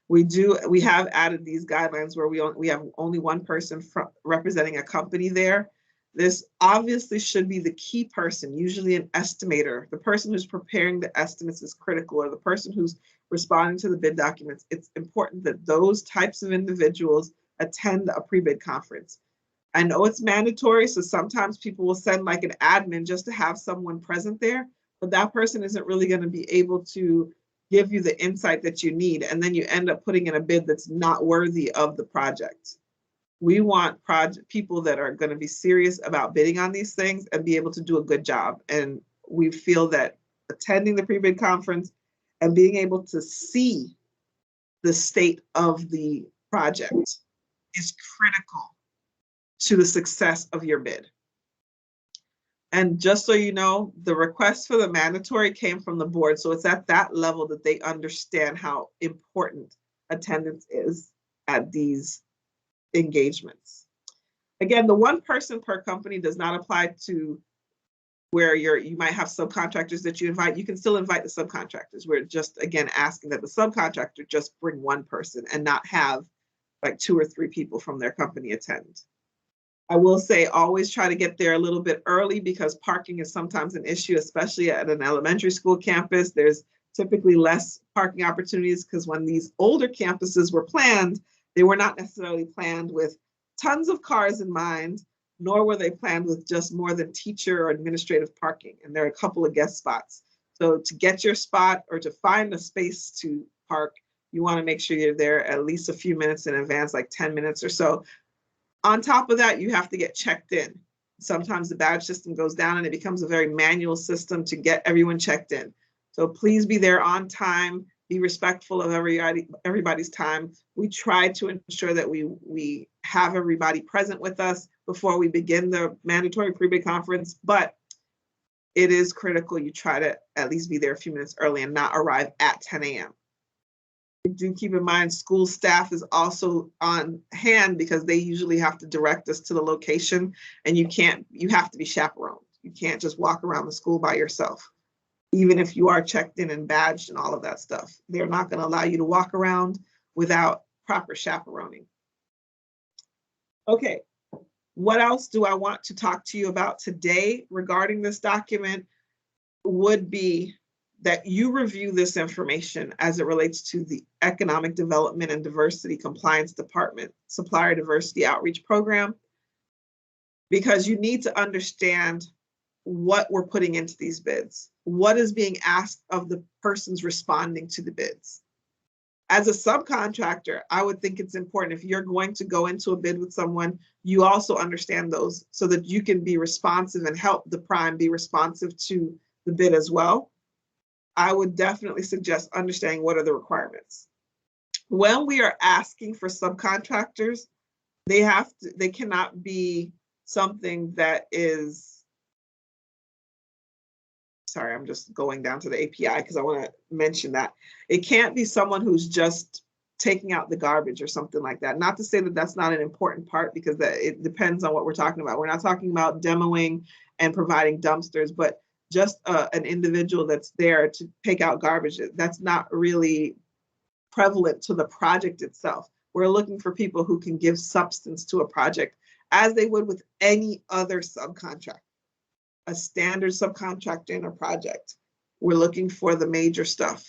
We have added these guidelines where we have only one person representing a company there. This obviously should be the key person, usually an estimator. The person who's preparing the estimates is critical, or the person who's responding to the bid documents. It's important that those types of individuals attend a pre-bid conference. I know it's mandatory, so sometimes people will send like an admin just to have someone present there, but that person isn't really going to be able to give you the insight that you need, and then you end up putting in a bid that's not worthy of the project. We want people that are going to be serious about bidding on these things and be able to do a good job. And we feel that attending the pre-bid conference and being able to see the state of the project is critical to the success of your bid. And just so you know, the request for the mandatory came from the board. So it's at that level that they understand how important attendance is at these engagements. Again, the one person per company does not apply to where you might have subcontractors that you invite. You can still invite the subcontractors. We're just, again, asking that the subcontractor just bring one person and not have like 2 or 3 people from their company attend. I will say always try to get there a little bit early, because parking is sometimes an issue, especially at an elementary school campus. There's typically less parking opportunities, because when these older campuses were planned, they were not necessarily planned with tons of cars in mind, nor were they planned with just more than teacher or administrative parking. And there are a couple of guest spots. So to get your spot or to find a space to park, you want to make sure you're there at least a few minutes in advance, like 10 minutes or so. On top of that, you have to get checked in. Sometimes the badge system goes down and it becomes a very manual system to get everyone checked in. So please be there on time, be respectful of everybody's time. We try to ensure that we have everybody present with us before we begin the mandatory pre-bid conference, but it is critical you try to at least be there a few minutes early and not arrive at 10 a.m. Do keep in mind school staff is also on hand, because they usually have to direct us to the location, and you have to be chaperoned. You can't just walk around the school by yourself. Even if you are checked in and badged and all of that stuff, they're not going to allow you to walk around without proper chaperoning. Okay, What else do I want to talk to you about today regarding this document would be that you review this information as it relates to the Economic Development and Diversity Compliance Department Supplier Diversity Outreach Program, because you need to understand what we're putting into these bids. What is being asked of the persons responding to the bids? As a subcontractor, I would think it's important if you're going to go into a bid with someone, you also understand those so that you can be responsive and help the prime be responsive to the bid as well. I would definitely suggest understanding what are the requirements. When we are asking for subcontractors, they cannot be something that is, sorry, I'm just going down to the API because I want to mention that. It can't be someone who's just taking out the garbage or something like that. Not to say that that's not an important part, because it depends on what we're talking about. We're not talking about demoing and providing dumpsters, but just an individual that's there to take out garbage. That's not really prevalent to the project itself. We're looking for people who can give substance to a project as they would with any other subcontract. A standard subcontractor in a project. We're looking for the major stuff.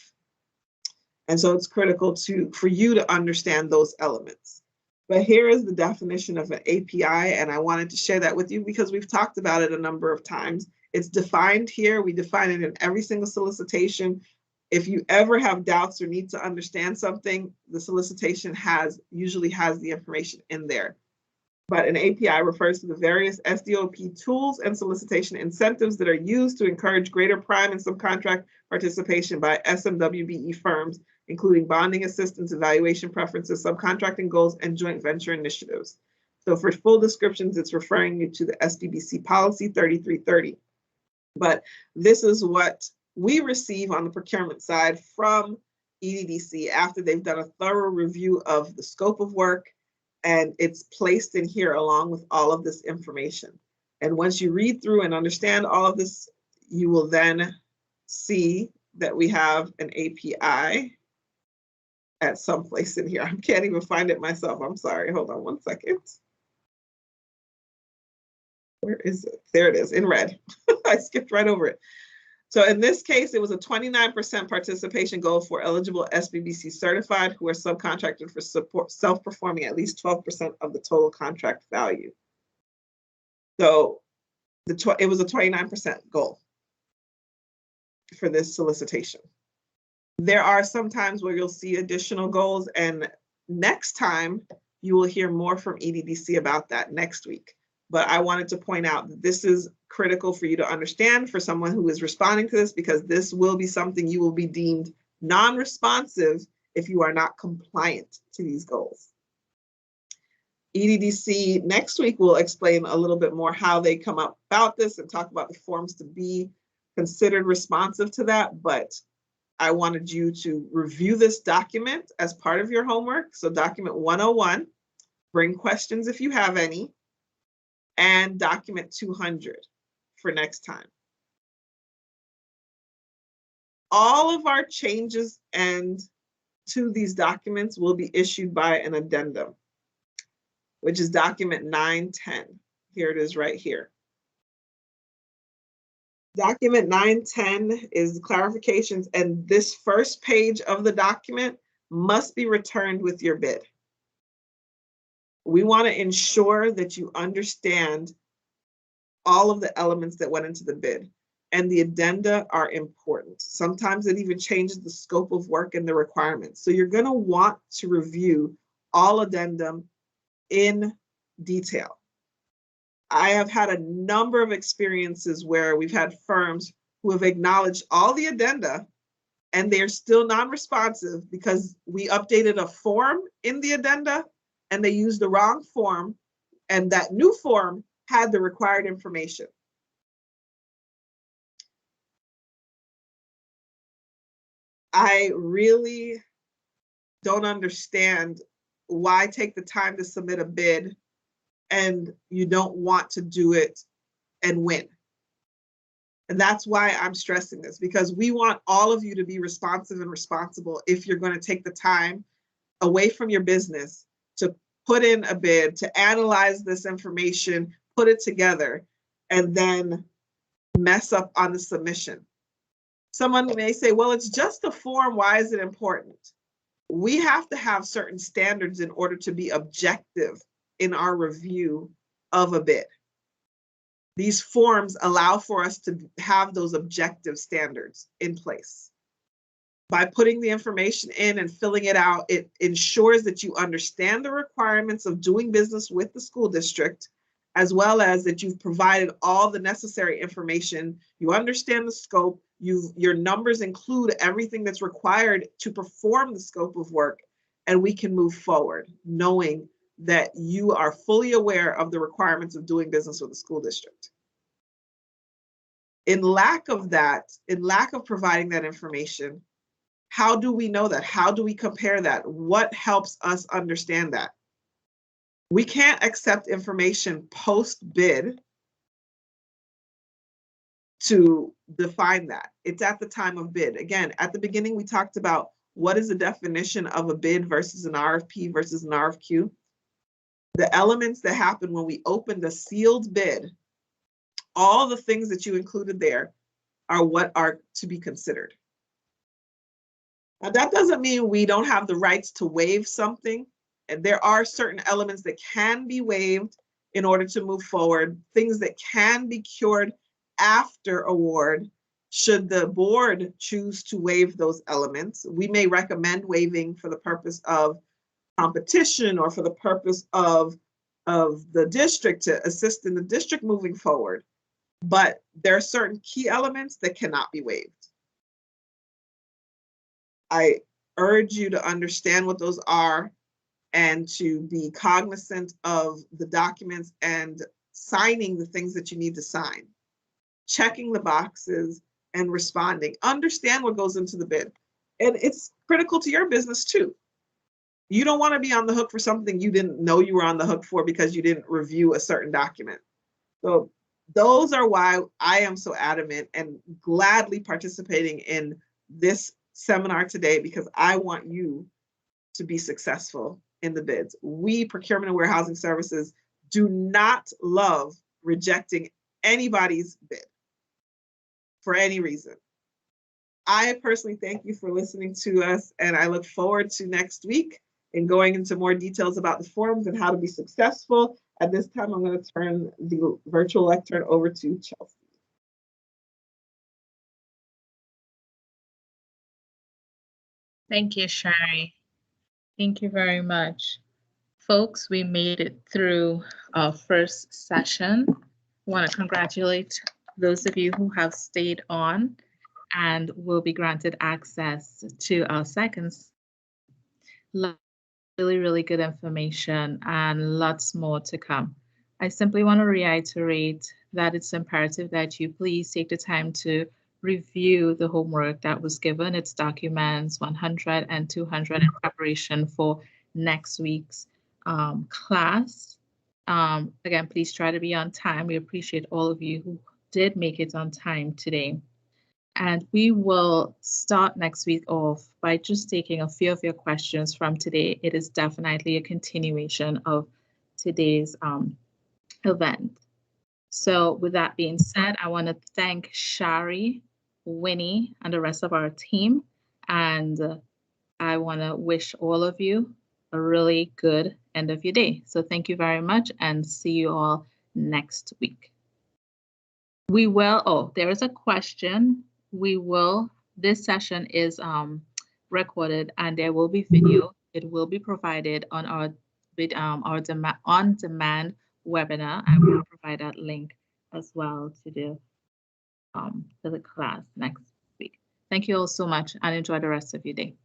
And so it's critical for you to understand those elements. But here is the definition of an API, and I wanted to share that with you because we've talked about it a number of times. It's defined here. We define it in every single solicitation. If you ever have doubts or need to understand something, the solicitation usually has the information in there. But an API refers to the various SDOP tools and solicitation incentives that are used to encourage greater prime and subcontract participation by SMWBE firms, including bonding assistance, evaluation preferences, subcontracting goals, and joint venture initiatives. So for full descriptions, it's referring you to the SDBC policy 3330. But this is what we receive on the procurement side from EDDC after they've done a thorough review of the scope of work, and it's placed in here along with all of this information. And once you read through and understand all of this, you will then see that we have an API at some place in here. I can't even find it myself. I'm sorry. Hold on one second. Where is it? There it is in red. I skipped right over it. So in this case, it was a 29% participation goal for eligible SBBC certified who are subcontracted for support self-performing at least 12% of the total contract value. So it was a 29% goal for this solicitation. There are some times where you'll see additional goals, and next time you will hear more from EDDC about that next week. But I wanted to point out that this is critical for you to understand for someone who is responding to this, because this will be something you will be deemed non-responsive if you are not compliant to these goals. EDDC next week will explain a little bit more how they come up about this and talk about the forms to be considered responsive to that. But I wanted you to review this document as part of your homework. So document 101, bring questions if you have any, and document 200 for next time. All of our changes and to these documents will be issued by an addendum, which is document 910. Here it is right here. Document 910 is the clarifications, and this first page of the document must be returned with your bid. We want to ensure that you understand all of the elements that went into the bid, and the addenda are important. Sometimes it even changes the scope of work and the requirements. So you're going to want to review all addendum in detail. I have had a number of experiences where we've had firms who have acknowledged all the addenda and they're still non-responsive because we updated a form in the addenda and they used the wrong form, and that new form had the required information. I really don't understand why take the time to submit a bid and you don't want to do it and win. And that's why I'm stressing this, because we want all of you to be responsive and responsible if you're going to take the time away from your business to put in a bid, to analyze this information, put it together, and then mess up on the submission. Someone may say, well, it's just a form. Why is it important? We have to have certain standards in order to be objective in our review of a bid. These forms allow for us to have those objective standards in place. By putting the information in and filling it out, it ensures that you understand the requirements of doing business with the school district, as well as that you've provided all the necessary information. You understand the scope. Your numbers include everything that's required to perform the scope of work, and we can move forward knowing that you are fully aware of the requirements of doing business with the school district. In lack of that, in lack of providing that information, how do we know that? How do we compare that? What helps us understand that? We can't accept information post-bid to define that. It's at the time of bid. Again, at the beginning, we talked about what is the definition of a bid versus an RFP versus an RFQ. The elements that happen when we open the sealed bid, all the things that you included there are what are to be considered. Now, that doesn't mean we don't have the rights to waive something. And there are certain elements that can be waived in order to move forward, things that can be cured after award. Should the board choose to waive those elements, we may recommend waiving for the purpose of competition or for the purpose of the district to assist in the district moving forward. But there are certain key elements that cannot be waived. I urge you to understand what those are and to be cognizant of the documents and signing the things that you need to sign, checking the boxes and responding. Understand what goes into the bid. And it's critical to your business too. You don't want to be on the hook for something you didn't know you were on the hook for because you didn't review a certain document. So those are why I am so adamant and gladly participating in this seminar today, because I want you to be successful in the bids. We, Procurement and Warehousing Services, do not love rejecting anybody's bid for any reason. I personally thank you for listening to us, and I look forward to next week and going into more details about the forums and how to be successful. At this time, I'm going to turn the virtual lectern over to Chelsea. Thank you, Shari. Thank you very much. Folks, we made it through our first session. I want to congratulate those of you who have stayed on and will be granted access to our second. Really good information and lots more to come. I simply want to reiterate that it's imperative that you please take the time to review the homework that was given. It's documents 100 and 200 in preparation for next week's class. Again, please try to be on time. We appreciate all of you who did make it on time today. And we will start next week off by just taking a few of your questions from today. It is definitely a continuation of today's event. So with that being said, I want to thank Shari, Winnie, and the rest of our team. And I want to wish all of you a really good end of your day. So thank you very much and see you all next week. We will, there is a question. This session is recorded and there will be video. It will be provided on our on-demand webinar. I will provide that link as well to the class next week. Thank you all so much and enjoy the rest of your day.